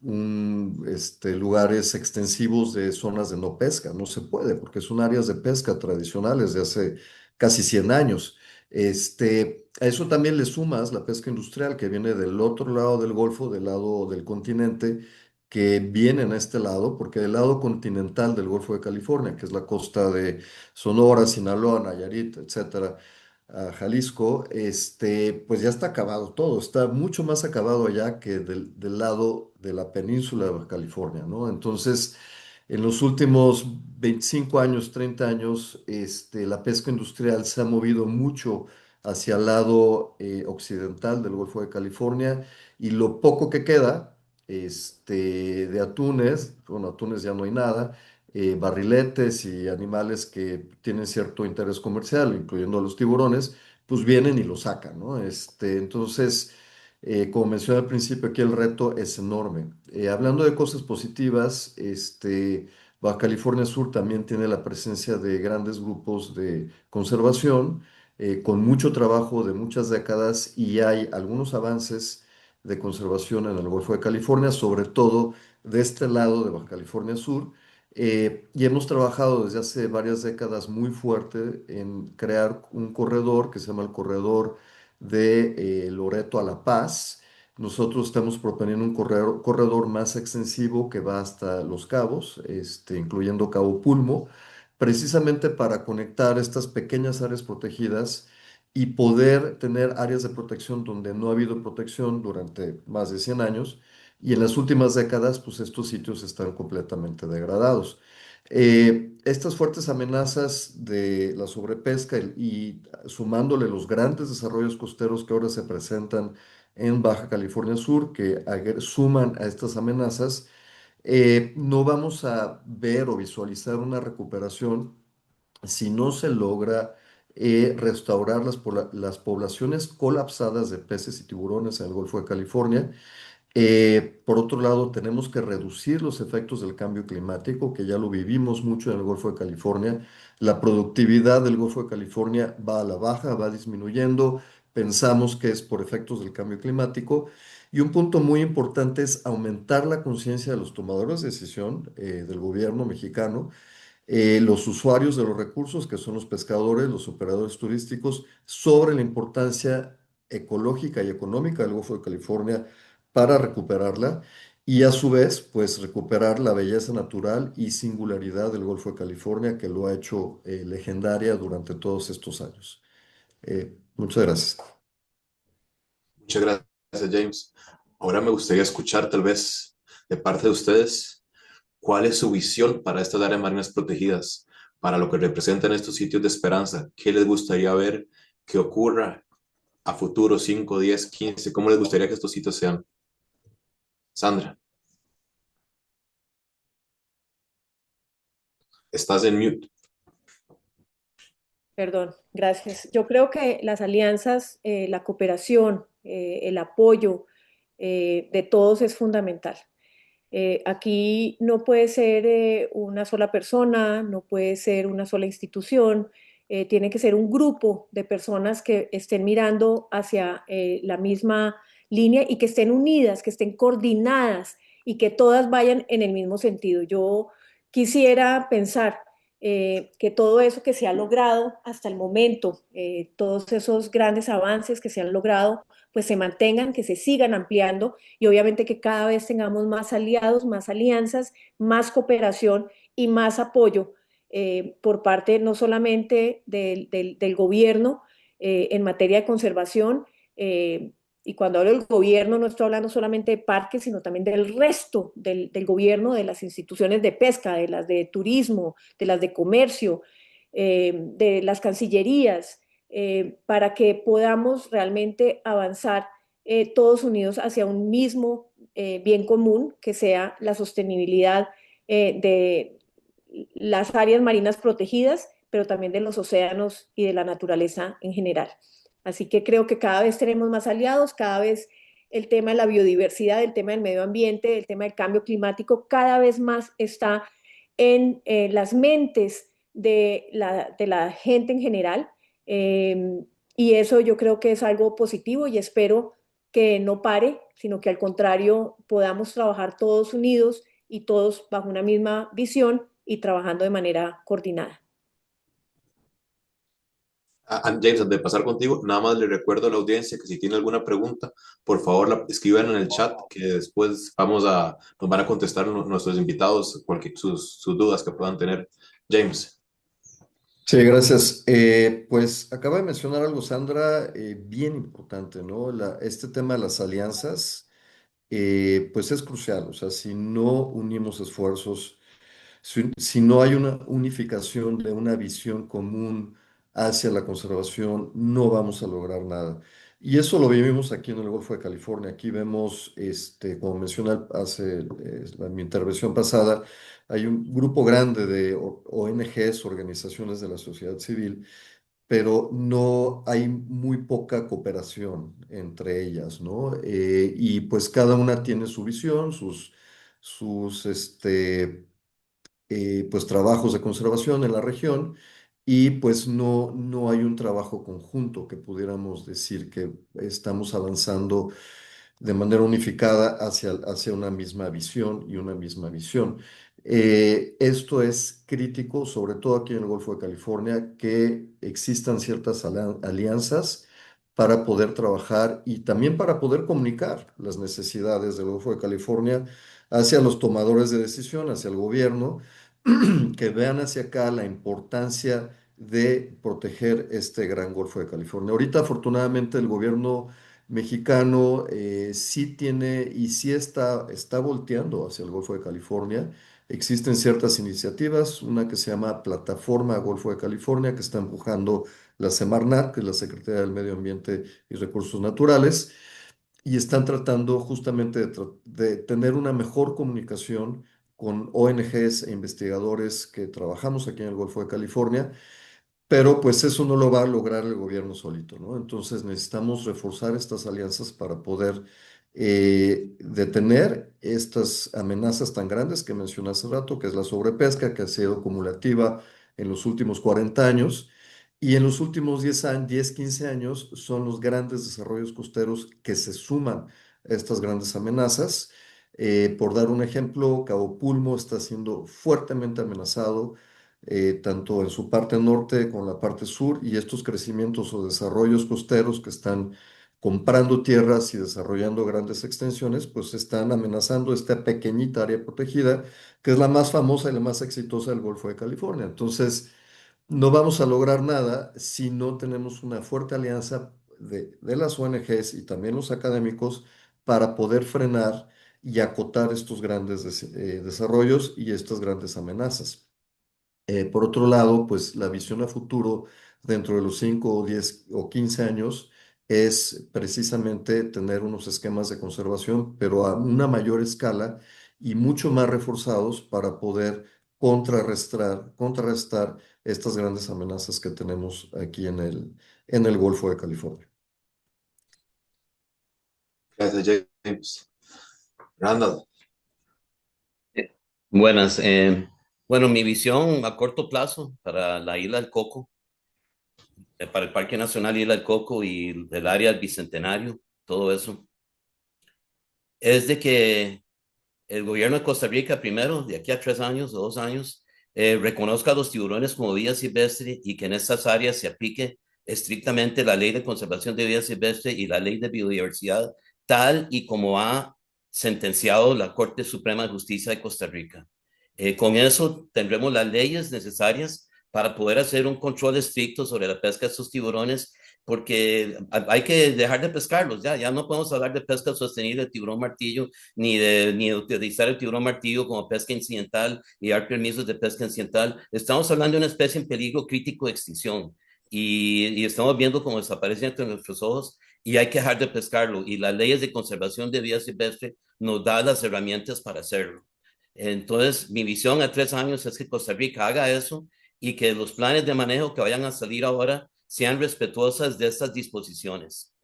lugares extensivos de zonas de no pesca. No se puede porque son áreas de pesca tradicionales de hace casi 100 años. A eso también le sumas la pesca industrial que viene del otro lado del Golfo, del lado del continente, que vienen a este lado, porque del lado continental del Golfo de California, que es la costa de Sonora, Sinaloa, Nayarit, etcétera, a Jalisco, pues ya está acabado todo, está mucho más acabado allá que del lado de la península de Baja California, ¿no? Entonces, en los últimos 25 años, 30 años, la pesca industrial se ha movido mucho hacia el lado occidental del Golfo de California y lo poco que queda, de atunes, bueno, atunes ya no hay nada, barriletes y animales que tienen cierto interés comercial, incluyendo a los tiburones, pues vienen y lo sacan, ¿no? Entonces, como mencioné al principio, aquí el reto es enorme. Hablando de cosas positivas, Baja California Sur también tiene la presencia de grandes grupos de conservación, con mucho trabajo de muchas décadas, y hay algunos avances de conservación en el Golfo de California, sobre todo de este lado de Baja California Sur. Y hemos trabajado desde hace varias décadas muy fuerte en crear un corredor que se llama el corredor de Loreto a La Paz. Nosotros estamos proponiendo un corredor más extensivo que va hasta Los Cabos, incluyendo Cabo Pulmo, precisamente para conectar estas pequeñas áreas protegidas y poder tener áreas de protección donde no ha habido protección durante más de 100 años, y en las últimas décadas, pues estos sitios están completamente degradados. Estas fuertes amenazas de la sobrepesca y sumándole los grandes desarrollos costeros que ahora se presentan en Baja California Sur, que suman a estas amenazas, no vamos a ver o visualizar una recuperación si no se logra restaurar las poblaciones colapsadas de peces y tiburones en el Golfo de California. Por otro lado, tenemos que reducir los efectos del cambio climático, que ya lo vivimos mucho en el Golfo de California. La productividad del Golfo de California va a la baja, va disminuyendo. Pensamos que es por efectos del cambio climático. Y un punto muy importante es aumentar la conciencia de los tomadores de decisión del gobierno mexicano, los usuarios de los recursos, que son los pescadores, los operadores turísticos, sobre la importancia ecológica y económica del Golfo de California para recuperarla, y a su vez, pues recuperar la belleza natural y singularidad del Golfo de California, que lo ha hecho legendaria durante todos estos años. Muchas gracias. Muchas gracias, James. Ahora me gustaría escuchar tal vez de parte de ustedes cuál es su visión para estas áreas marinas protegidas, para lo que representan estos sitios de esperanza. ¿Qué les gustaría ver que ocurra a futuro, 5, 10, 15? ¿Cómo les gustaría que estos sitios sean? Sandra, estás en mute. Perdón, gracias. Yo creo que las alianzas, la cooperación, el apoyo de todos es fundamental. Aquí no puede ser una sola persona, no puede ser una sola institución, tiene que ser un grupo de personas que estén mirando hacia la misma línea y que estén unidas, que estén coordinadas y que todas vayan en el mismo sentido. Yo quisiera pensar que todo eso que se ha logrado hasta el momento, todos esos grandes avances que se han logrado, pues se mantengan, que se sigan ampliando y obviamente que cada vez tengamos más aliados, más alianzas, más cooperación y más apoyo por parte no solamente del gobierno en materia de conservación. Y cuando hablo del gobierno no estoy hablando solamente de parques, sino también del resto del gobierno, de las instituciones de pesca, de las de turismo, de las de comercio, de las cancillerías, para que podamos realmente avanzar todos unidos hacia un mismo bien común, que sea la sostenibilidad de las áreas marinas protegidas, pero también de los océanos y de la naturaleza en general. Así que creo que cada vez tenemos más aliados, cada vez el tema de la biodiversidad, el tema del medio ambiente, el tema del cambio climático, cada vez más está en las mentes de la gente en general. Y eso yo creo que es algo positivo y espero que no pare, sino que al contrario podamos trabajar todos unidos y todos bajo una misma visión y trabajando de manera coordinada. James, antes de pasar contigo, nada más le recuerdo a la audiencia que si tiene alguna pregunta, por favor la escriban en el chat, que después nos van a contestar nuestros invitados sus dudas que puedan tener. James. Sí, gracias. Pues acaba de mencionar algo, Sandra, bien importante, ¿no? Este tema de las alianzas, pues es crucial. O sea, si no unimos esfuerzos, si no hay una unificación de una visión común hacia la conservación, no vamos a lograr nada. Y eso lo vivimos aquí en el Golfo de California. Aquí vemos, como mencioné en mi intervención pasada, hay un grupo grande de ONGs, organizaciones de la sociedad civil, pero no hay muy poca cooperación entre ellas, ¿no? Y pues cada una tiene su visión, sus pues trabajos de conservación en la región y pues no hay un trabajo conjunto que pudiéramos decir que estamos avanzando de manera unificada hacia una misma visión y una misma visión. Esto es crítico, sobre todo aquí en el Golfo de California, que existan ciertas alianzas para poder trabajar y también para poder comunicar las necesidades del Golfo de California hacia los tomadores de decisión, hacia el gobierno, que vean hacia acá la importancia de proteger este gran Golfo de California. Ahorita, afortunadamente, el gobierno mexicano sí tiene y sí está volteando hacia el Golfo de California. Existen ciertas iniciativas, una que se llama Plataforma Golfo de California, que está empujando la Semarnat, que es la Secretaría del Medio Ambiente y Recursos Naturales, y están tratando justamente de tener una mejor comunicación con ONGs e investigadores que trabajamos aquí en el Golfo de California, pero pues eso no lo va a lograr el gobierno solito, ¿no? Entonces necesitamos reforzar estas alianzas para poder detener estas amenazas tan grandes que mencioné hace rato, que es la sobrepesca, que ha sido acumulativa en los últimos 40 años. Y en los últimos 10 años, 10, 15 años son los grandes desarrollos costeros que se suman a estas grandes amenazas. Por dar un ejemplo, Cabo Pulmo está siendo fuertemente amenazado tanto en su parte norte como en la parte sur, y estos crecimientos o desarrollos costeros que están comprando tierras y desarrollando grandes extensiones, pues están amenazando esta pequeñita área protegida, que es la más famosa y la más exitosa del Golfo de California. Entonces, no vamos a lograr nada si no tenemos una fuerte alianza de las ONGs y también los académicos para poder frenar y acotar estos grandes desarrollos y estas grandes amenazas. Por otro lado, pues la visión a futuro dentro de los 5 o 10 o 15 años es precisamente tener unos esquemas de conservación, pero a una mayor escala y mucho más reforzados para poder contrarrestar estas grandes amenazas que tenemos aquí en el Golfo de California. Gracias, James. Randall. Buenas. Bueno, mi visión a corto plazo para la Isla del Coco, para el Parque Nacional Isla del Coco y el área del Bicentenario, todo eso, es de que el gobierno de Costa Rica primero, de aquí a 3 años o 2 años, reconozca a los tiburones como vida silvestre y que en estas áreas se aplique estrictamente la ley de conservación de vida silvestre y la ley de biodiversidad, tal y como ha sentenciado la Corte Suprema de Justicia de Costa Rica. Con eso tendremos las leyes necesarias para poder hacer un control estricto sobre la pesca de estos tiburones, porque hay que dejar de pescarlos, ya no podemos hablar de pesca sostenible de tiburón martillo, ni de utilizar el tiburón martillo como pesca incidental y dar permisos de pesca incidental. Estamos hablando de una especie en peligro crítico de extinción y estamos viendo cómo desaparece entre nuestros ojos y hay que dejar de pescarlo. Y las leyes de conservación de vida silvestre nos dan las herramientas para hacerlo. Entonces, mi visión a 3 años es que Costa Rica haga eso y que los planes de manejo que vayan a salir ahora sean respetuosas de estas disposiciones.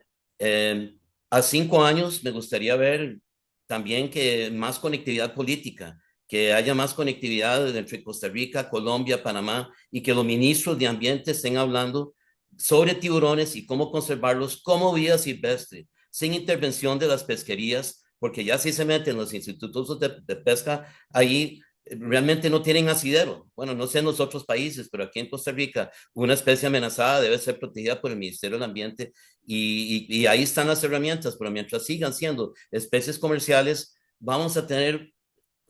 A 5 años me gustaría ver también que más conectividad política, que haya más conectividad entre Costa Rica, Colombia, Panamá, y que los ministros de Ambiente estén hablando sobre tiburones y cómo conservarlos como vida silvestre, sin intervención de las pesquerías, porque ya si se meten los institutos de pesca, ahí realmente no tienen asidero. Bueno, no sé en los otros países, pero aquí en Costa Rica una especie amenazada debe ser protegida por el Ministerio del Ambiente y ahí están las herramientas, pero mientras sigan siendo especies comerciales, vamos a tener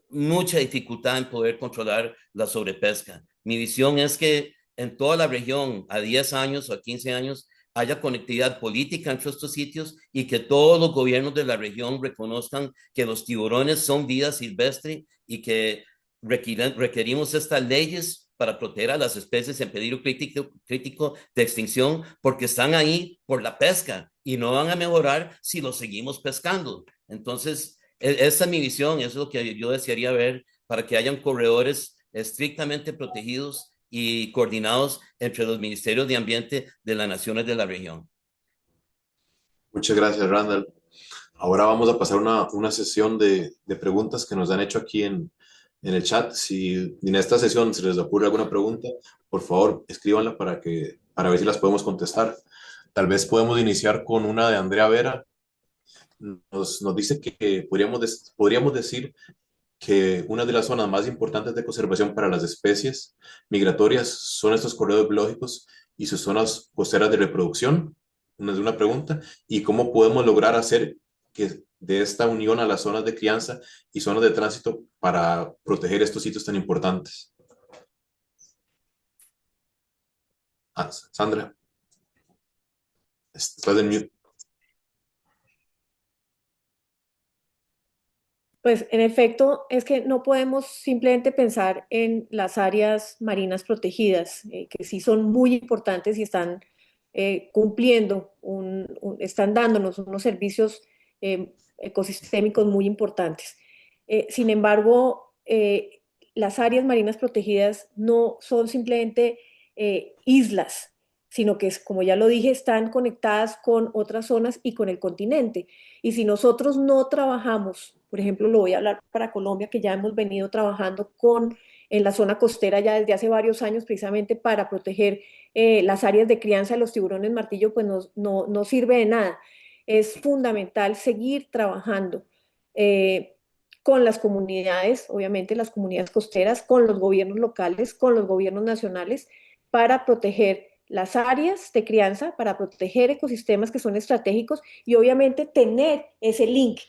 mucha dificultad en poder controlar la sobrepesca. Mi visión es que en toda la región, a 10 años o a 15 años, haya conectividad política entre estos sitios y que todos los gobiernos de la región reconozcan que los tiburones son vida silvestre y que requerimos estas leyes para proteger a las especies en peligro crítico de extinción porque están ahí por la pesca y no van a mejorar si los seguimos pescando. Entonces, esa es mi visión, eso es lo que yo desearía ver para que hayan corredores estrictamente protegidos y coordinados entre los ministerios de ambiente de las naciones de la región. Muchas gracias, Randall. Ahora vamos a pasar una sesión de preguntas que nos han hecho aquí en el chat. Si en esta sesión se les ocurre alguna pregunta, por favor, escríbanla para ver si las podemos contestar. Tal vez podemos iniciar con una de Andrea Vera. Nos dice que podríamos decir que una de las zonas más importantes de conservación para las especies migratorias son estos corredores biológicos y sus zonas costeras de reproducción. Una pregunta. ¿Y cómo podemos lograr hacer que de esta unión a las zonas de crianza y zonas de tránsito para proteger estos sitios tan importantes? Sandra, estás en mute. Pues en efecto, es que no podemos simplemente pensar en las áreas marinas protegidas, que sí son muy importantes y están cumpliendo, están dándonos unos servicios ecosistémicos muy importantes. Sin embargo, las áreas marinas protegidas no son simplemente islas, sino que, como ya lo dije, están conectadas con otras zonas y con el continente. Y si nosotros no trabajamos, por ejemplo, lo voy a hablar para Colombia, que ya hemos venido trabajando en la zona costera ya desde hace varios años, precisamente para proteger las áreas de crianza de los tiburones martillo, pues no sirve de nada. Es fundamental seguir trabajando con las comunidades, obviamente las comunidades costeras, con los gobiernos locales, con los gobiernos nacionales, para proteger las áreas de crianza, para proteger ecosistemas que son estratégicos y obviamente tener ese link.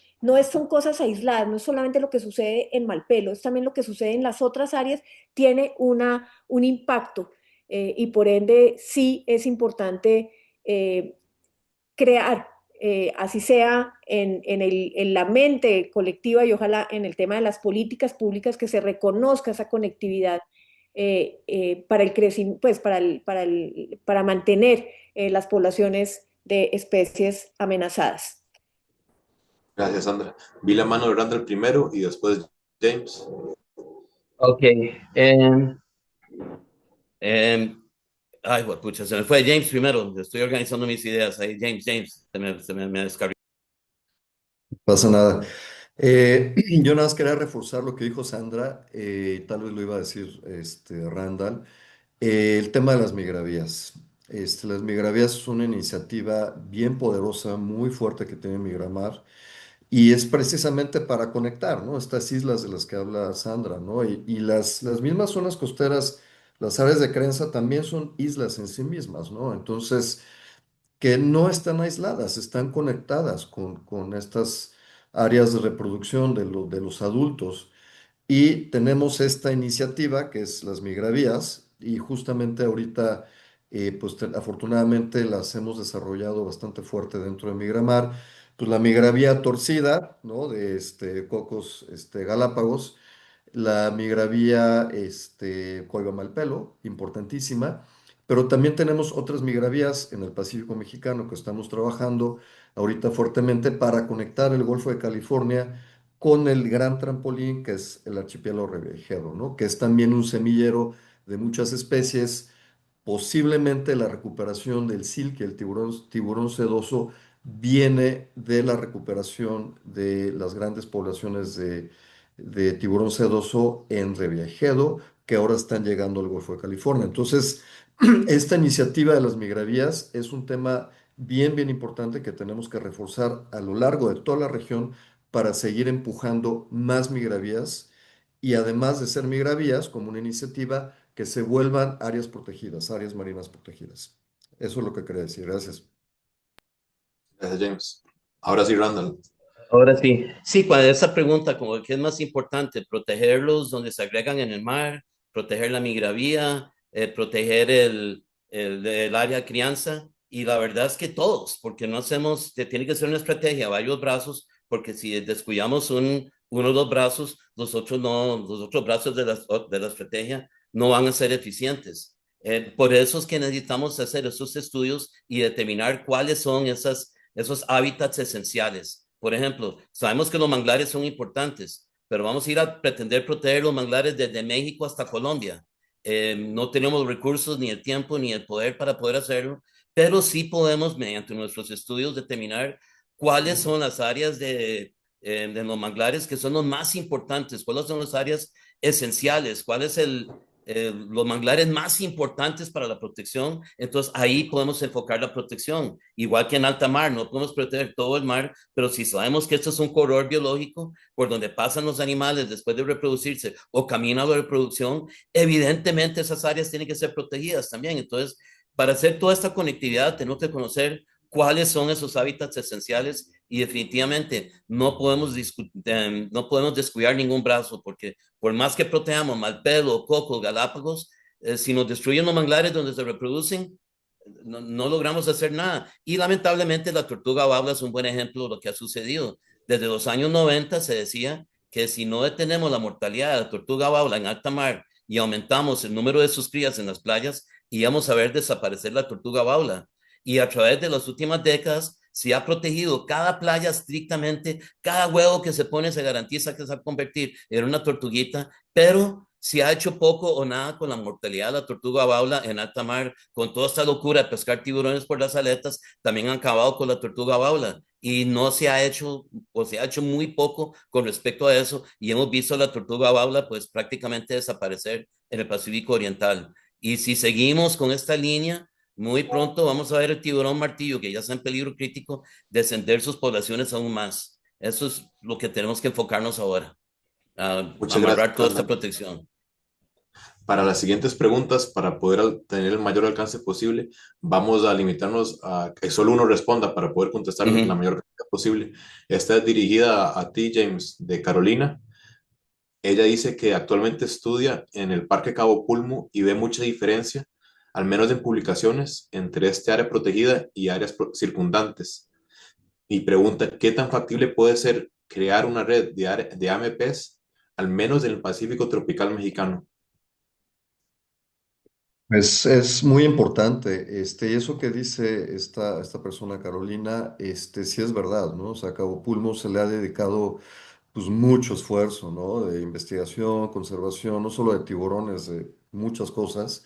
Son cosas aisladas, no es solamente lo que sucede en Malpelo, es también lo que sucede en las otras áreas, tiene un impacto y por ende sí es importante crear, así sea en la mente colectiva y ojalá en el tema de las políticas públicas, que se reconozca esa conectividad para el crecimiento, pues para mantener las poblaciones de especies amenazadas. Gracias, Sandra. Vi la mano de Randall primero y después James. Ok. Ay, pucha, se me fue James primero. Estoy organizando mis ideas. Ahí, James, me descargó. Pasa nada. Yo nada más quería reforzar lo que dijo Sandra, tal vez lo iba a decir Randall, el tema de las migravías. Las migravías es una iniciativa bien poderosa, muy fuerte que tiene Migramar y es precisamente para conectar, ¿no? Estas islas de las que habla Sandra, ¿no? Y las mismas zonas costeras, las áreas de creencia también son islas en sí mismas, ¿no? Entonces que no están aisladas, están conectadas con estas áreas de reproducción de los adultos. Y tenemos esta iniciativa que es las migravías y justamente ahorita, pues afortunadamente las hemos desarrollado bastante fuerte dentro de Migramar. Pues la migravía torcida, ¿no? De Cocos Galápagos, la migravía Coiba Malpelo, importantísima, pero también tenemos otras migravías en el Pacífico mexicano que estamos trabajando ahorita fuertemente para conectar el Golfo de California con el gran trampolín que es el archipiélago Reviejero, ¿no? Que es también un semillero de muchas especies. Posiblemente la recuperación del silque, el tiburón sedoso, viene de la recuperación de las grandes poblaciones de tiburón sedoso en Reviejero, que ahora están llegando al Golfo de California. Entonces, esta iniciativa de las migravías es un tema bien importante que tenemos que reforzar a lo largo de toda la región para seguir empujando más migravías y además de ser migravías como una iniciativa que se vuelvan áreas protegidas, áreas marinas protegidas. Eso es lo que quería decir. Gracias. Gracias, James. Ahora sí, Randall. Ahora sí. Sí, cuando esa pregunta, como que es más importante, protegerlos donde se agregan en el mar, proteger la migravía, proteger el área de crianza, y la verdad es que todos, porque no hacemos, tiene que ser una estrategia, varios brazos, porque si descuidamos uno o dos brazos, los otros brazos de la estrategia no van a ser eficientes. Por eso es que necesitamos hacer esos estudios y determinar cuáles son esos hábitats esenciales. Por ejemplo, sabemos que los manglares son importantes, pero vamos a ir a pretender proteger los manglares desde México hasta Colombia. No tenemos los recursos, ni el tiempo, ni el poder para poder hacerlo, pero sí podemos, mediante nuestros estudios, determinar cuáles son las áreas de los manglares que son los más importantes, cuáles son las áreas esenciales, cuál es los manglares más importantes para la protección. Entonces ahí podemos enfocar la protección. Igual que en alta mar, no podemos proteger todo el mar, pero si sabemos que esto es un corredor biológico por donde pasan los animales después de reproducirse o camino a la reproducción, evidentemente esas áreas tienen que ser protegidas también. Entonces, para hacer toda esta conectividad, tenemos que conocer cuáles son esos hábitats esenciales y definitivamente no podemos descuidar ningún brazo porque por más que protejamos Malpelo, Coco, Galápagos, si nos destruyen los manglares donde se reproducen, no logramos hacer nada. Y lamentablemente la tortuga baula es un buen ejemplo de lo que ha sucedido. Desde los años 90 se decía que si no detenemos la mortalidad de la tortuga baula en alta mar y aumentamos el número de sus crías en las playas, íbamos a ver desaparecer la tortuga baula. Y a través de las últimas décadas se ha protegido cada playa estrictamente, cada huevo que se pone se garantiza que se va a convertir en una tortuguita, pero se ha hecho poco o nada con la mortalidad de la tortuga baula en alta mar. Con toda esta locura de pescar tiburones por las aletas, también han acabado con la tortuga baula y no se ha hecho, o se ha hecho muy poco con respecto a eso, y hemos visto a la tortuga baula pues prácticamente desaparecer en el Pacífico Oriental. Y si seguimos con esta línea, muy pronto vamos a ver el tiburón martillo, que ya está en peligro crítico, descender sus poblaciones aún más. Eso es lo que tenemos que enfocarnos ahora, a Muchas gracias, amarrar toda esta Sandra. protección. Para las siguientes preguntas, para poder tener el mayor alcance posible, vamos a limitarnos a que solo uno responda para poder contestar la mayor cantidad posible. Esta es dirigida a ti, James, de Carolina. Ella dice que actualmente estudia en el Parque Cabo Pulmo y ve mucha diferencia, al menos en publicaciones, entre este área protegida y áreas circundantes. Y pregunta, ¿qué tan factible puede ser crear una red de AMPs, al menos en el Pacífico tropical mexicano? Es muy importante, y eso que dice esta persona, Carolina, sí es verdad, ¿no? O sea, a Cabo Pulmo se le ha dedicado pues mucho esfuerzo, ¿no? De investigación, conservación, no solo de tiburones, de muchas cosas.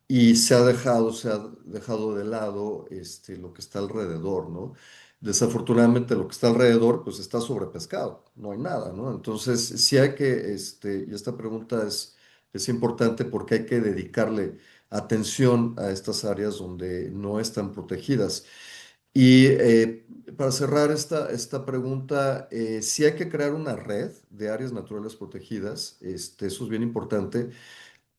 Y se ha dejado de lado lo que está alrededor, ¿no? Desafortunadamente lo que está alrededor pues está sobrepescado, no hay nada, ¿no? Entonces sí hay que, y esta pregunta es importante porque hay que dedicarle atención a estas áreas donde no están protegidas. Y para cerrar esta pregunta, sí hay que crear una red de áreas naturales protegidas, eso es bien importante,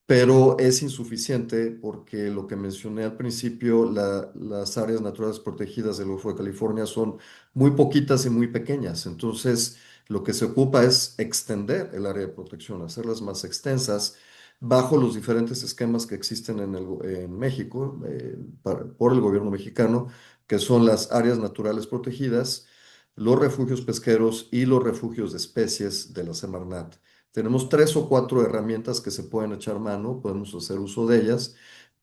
pero es insuficiente porque lo que mencioné al principio, las áreas naturales protegidas del Golfo de California son muy poquitas y muy pequeñas. Entonces, lo que se ocupa es extender el área de protección, hacerlas más extensas bajo los diferentes esquemas que existen en México por el gobierno mexicano, que son las áreas naturales protegidas, los refugios pesqueros y los refugios de especies de la Semarnat. Tenemos 3 o 4 herramientas que se pueden echar mano, podemos hacer uso de ellas,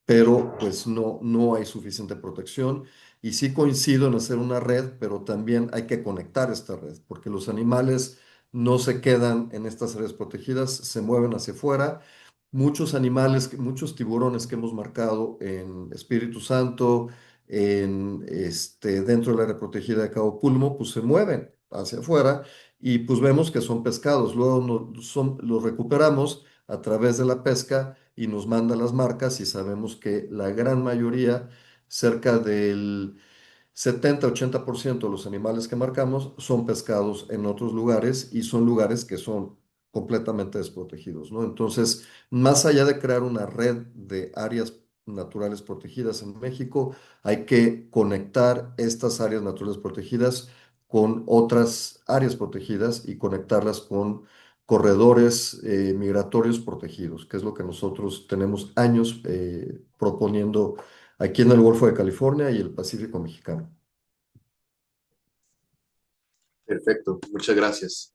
pero pues no hay suficiente protección. Y sí coincido en hacer una red, pero también hay que conectar esta red, porque los animales no se quedan en estas áreas protegidas, se mueven hacia afuera. Muchos animales, muchos tiburones que hemos marcado en Espíritu Santo, dentro del área protegida de Cabo Pulmo, pues se mueven hacia afuera y pues vemos que son pescados. Luego los recuperamos a través de la pesca y nos mandan las marcas y sabemos que la gran mayoría, cerca del 70-80% de los animales que marcamos son pescados en otros lugares y son lugares que son completamente desprotegidos, ¿no? Entonces, más allá de crear una red de áreas naturales protegidas en México, hay que conectar estas áreas naturales protegidas con otras áreas protegidas y conectarlas con corredores migratorios protegidos, que es lo que nosotros tenemos años proponiendo aquí en el Golfo de California y el Pacífico mexicano. Perfecto, muchas gracias,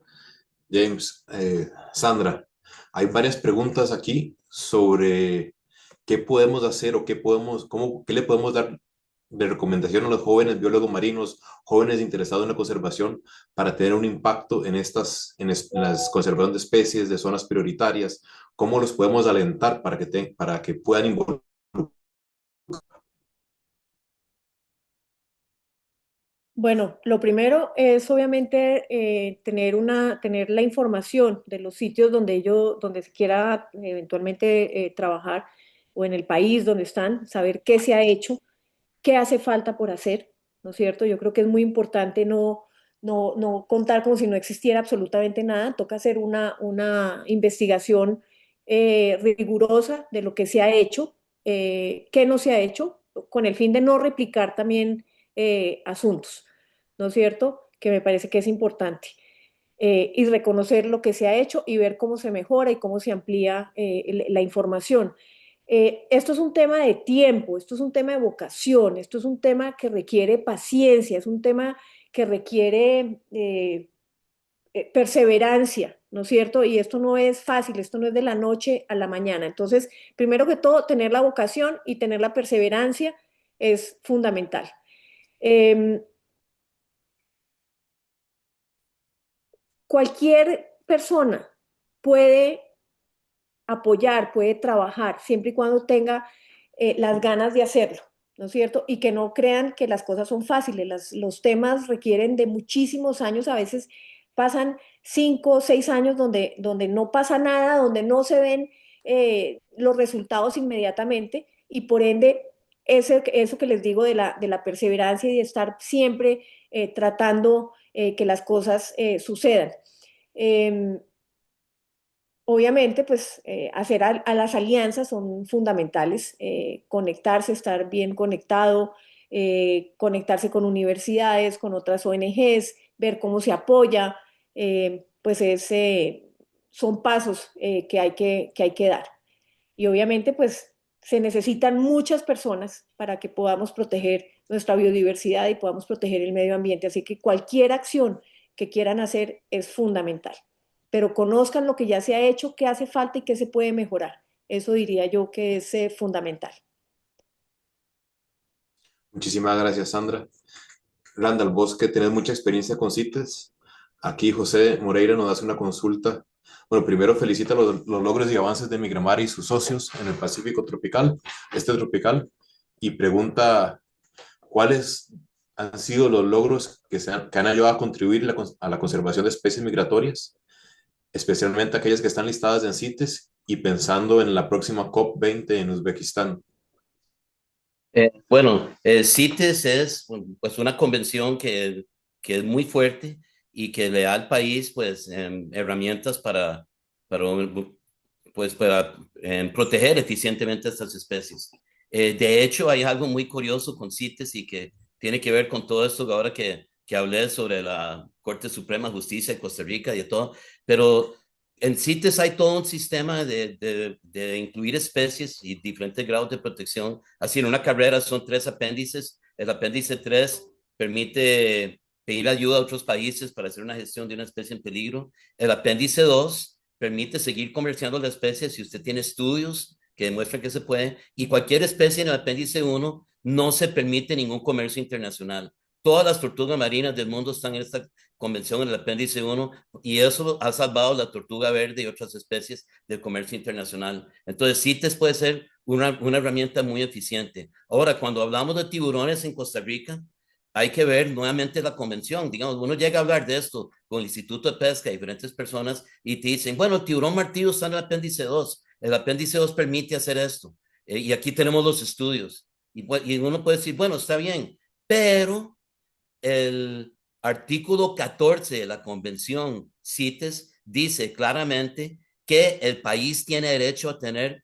James. Sandra, hay varias preguntas aquí sobre qué podemos hacer o qué le podemos dar de recomendación a los jóvenes biólogos marinos, jóvenes interesados en la conservación, para tener un impacto en en las conservación de especies, de zonas prioritarias? ¿Cómo los podemos alentar para que puedan involucrar? Bueno, lo primero es obviamente tener la información de los sitios donde se quiera eventualmente trabajar o en el país donde están, saber qué se ha hecho, qué hace falta por hacer, ¿no es cierto? Yo creo que es muy importante no contar como si no existiera absolutamente nada, toca hacer una investigación rigurosa de lo que se ha hecho, qué no se ha hecho, con el fin de no replicar también asuntos, ¿no es cierto? Que me parece que es importante. Y reconocer lo que se ha hecho y ver cómo se mejora y cómo se amplía la información. Esto es un tema de tiempo, esto es un tema de vocación, esto es un tema que requiere paciencia, es un tema que requiere perseverancia, ¿no es cierto? Y esto no es fácil, esto no es de la noche a la mañana. Entonces, primero que todo, tener la vocación y tener la perseverancia es fundamental. Eh, Cualquier persona puede apoyar, puede trabajar, siempre y cuando tenga las ganas de hacerlo, ¿no es cierto? Y que no crean que las cosas son fáciles. Los temas requieren de muchísimos años, a veces pasan 5 o 6 años donde no pasa nada, donde no se ven los resultados inmediatamente y por ende eso que les digo de la perseverancia y de estar siempre tratando que las cosas sucedan. Eh, Obviamente, pues hacer a las alianzas son fundamentales, conectarse, estar bien conectado, conectarse con universidades, con otras ONGs, ver cómo se apoya, pues son pasos que hay que dar. Y obviamente, pues se necesitan muchas personas para que podamos proteger nuestra biodiversidad y podamos proteger el medio ambiente. Así que cualquier acción que quieran hacer es fundamental. Pero conozcan lo que ya se ha hecho, qué hace falta y qué se puede mejorar. Eso diría yo que es fundamental. Muchísimas gracias, Sandra. Randall, vos que tenés mucha experiencia con CITES, aquí José Moreira nos hace una consulta. Bueno, primero felicita los logros y avances de Migramar y sus socios en el Pacífico tropical, tropical, y pregunta cuáles han sido los logros que han ayudado a contribuir a la conservación de especies migratorias, especialmente aquellas que están listadas en CITES y pensando en la próxima COP20 en Uzbekistán. Bueno, CITES es pues una convención que es muy fuerte y que le da al país pues herramientas para, pues, para proteger eficientemente estas especies. De hecho, hay algo muy curioso con CITES y que tiene que ver con todo esto ahora que hablé sobre la Corte Suprema de Justicia de Costa Rica y de todo, pero en CITES hay todo un sistema de incluir especies y diferentes grados de protección. Así, en una carrera son 3 apéndices. El apéndice 3 permite pedir ayuda a otros países para hacer una gestión de una especie en peligro. El apéndice 2 permite seguir comerciando la especie si usted tiene estudios que demuestran que se puede. Y cualquier especie en el apéndice 1 no se permite ningún comercio internacional. Todas las tortugas marinas del mundo están en esta convención en el apéndice 1 y eso ha salvado la tortuga verde y otras especies del comercio internacional. Entonces, CITES puede ser una herramienta muy eficiente. Ahora, cuando hablamos de tiburones en Costa Rica, hay que ver nuevamente la convención. Digamos, uno llega a hablar de esto con el Instituto de Pesca, diferentes personas, y te dicen, bueno, el tiburón martillo está en el apéndice 2. El apéndice 2 permite hacer esto. Y aquí tenemos los estudios. Y uno puede decir, bueno, está bien, pero el artículo 14 de la Convención CITES dice claramente que un país tiene derecho a tener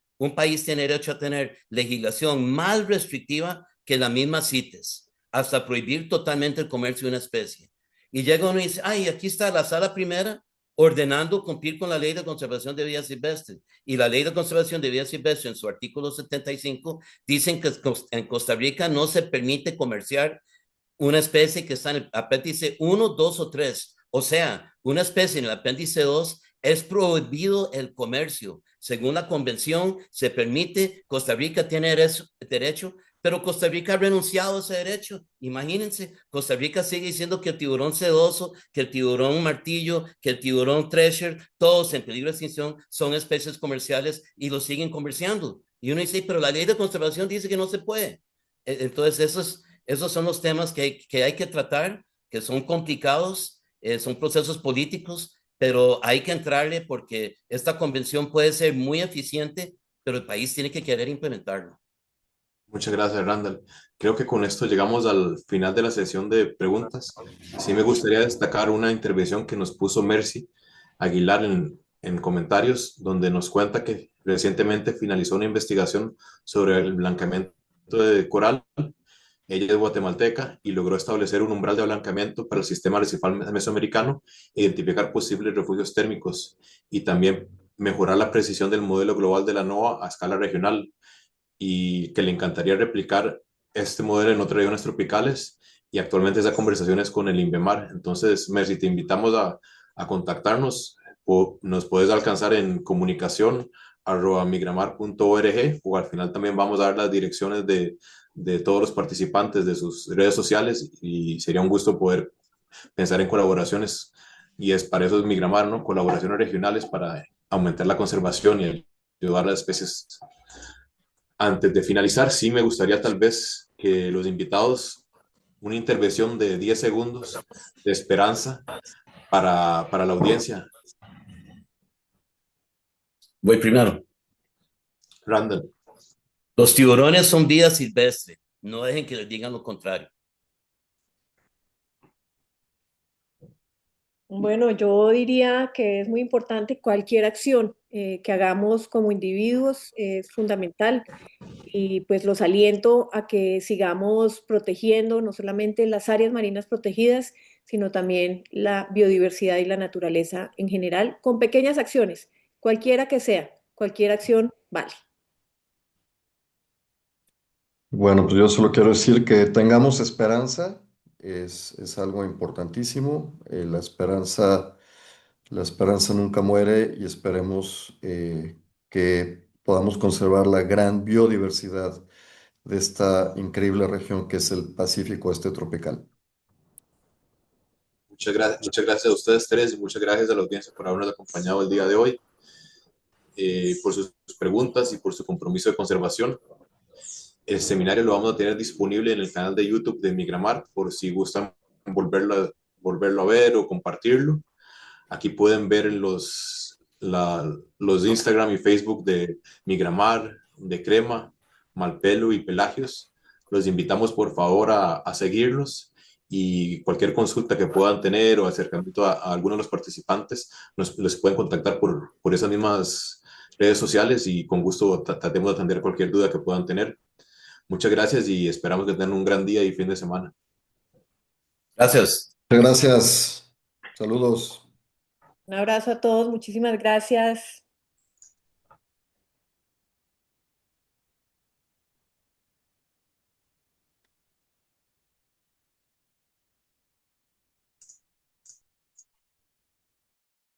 legislación más restrictiva que la misma CITES, hasta prohibir totalmente el comercio de una especie. Y llega uno y dice, ay, aquí está la sala primera ordenando cumplir con la ley de conservación de vida silvestre. Y la ley de conservación de vida silvestre en su artículo 75 dicen que en Costa Rica no se permite comerciar una especie que está en el apéndice 1, 2 o 3. O sea, una especie en el apéndice 2 es prohibido el comercio. Según la convención, se permite, Costa Rica tiene derecho pero Costa Rica ha renunciado a ese derecho. Imagínense, Costa Rica sigue diciendo que el tiburón sedoso, que el tiburón martillo, que el tiburón treasure, todos en peligro de extinción son especies comerciales y lo siguen comerciando. Y uno dice, pero la ley de conservación dice que no se puede. Entonces, esos son los temas que hay que tratar, que son complicados, son procesos políticos, pero hay que entrarle porque esta convención puede ser muy eficiente, pero el país tiene que querer implementarlo. Muchas gracias, Randall. Creo que con esto llegamos al final de la sesión de preguntas. Sí me gustaría destacar una intervención que nos puso Mercy Aguilar en comentarios, donde nos cuenta que recientemente finalizó una investigación sobre el blanqueamiento de coral. Ella es guatemalteca y logró establecer un umbral de ablancamiento para el sistema arrecifal mesoamericano, identificar posibles refugios térmicos y también mejorar la precisión del modelo global de la NOAA a escala regional, y que le encantaría replicar este modelo en otras regiones tropicales, y actualmente esa conversación es con el INVEMAR. Entonces, Mercy, te invitamos a contactarnos. Nos puedes alcanzar en comunicación@migramar.org, o al final también vamos a dar las direcciones de todos los participantes de sus redes sociales, y sería un gusto poder pensar en colaboraciones. Y es para eso es Migramar, ¿no? Colaboraciones regionales para aumentar la conservación y ayudar a las especies. Antes de finalizar, sí me gustaría tal vez que los invitados, una intervención de 10 segundos de esperanza para la audiencia. Voy primero. Randall. Los tiburones son vida silvestre. No dejen que les digan lo contrario. Bueno, yo diría que es muy importante cualquier acción que hagamos como individuos es fundamental y pues los aliento a que sigamos protegiendo no solamente las áreas marinas protegidas, sino también la biodiversidad y la naturaleza en general con pequeñas acciones, cualquiera que sea, cualquier acción vale. Bueno, pues yo solo quiero decir que tengamos esperanza, es algo importantísimo. La esperanza nunca muere y esperemos que podamos conservar la gran biodiversidad de esta increíble región que es el Pacífico Este tropical. Muchas gracias a ustedes tres y muchas gracias a la audiencia por habernos acompañado el día de hoy, por sus preguntas y por su compromiso de conservación. El seminario lo vamos a tener disponible en el canal de YouTube de Migramar, por si gustan volverlo a ver o compartirlo. Aquí pueden ver los Instagram y Facebook de Migramar, de Crema, Malpelo y Pelagios. Los invitamos por favor a seguirlos, y cualquier consulta que puedan tener o acercamiento a alguno de los participantes, les pueden contactar por esas mismas redes sociales, y con gusto tratemos de atender cualquier duda que puedan tener. Muchas gracias y esperamos que tengan un gran día y fin de semana. Gracias. Muchas gracias. Saludos. Un abrazo a todos, muchísimas gracias.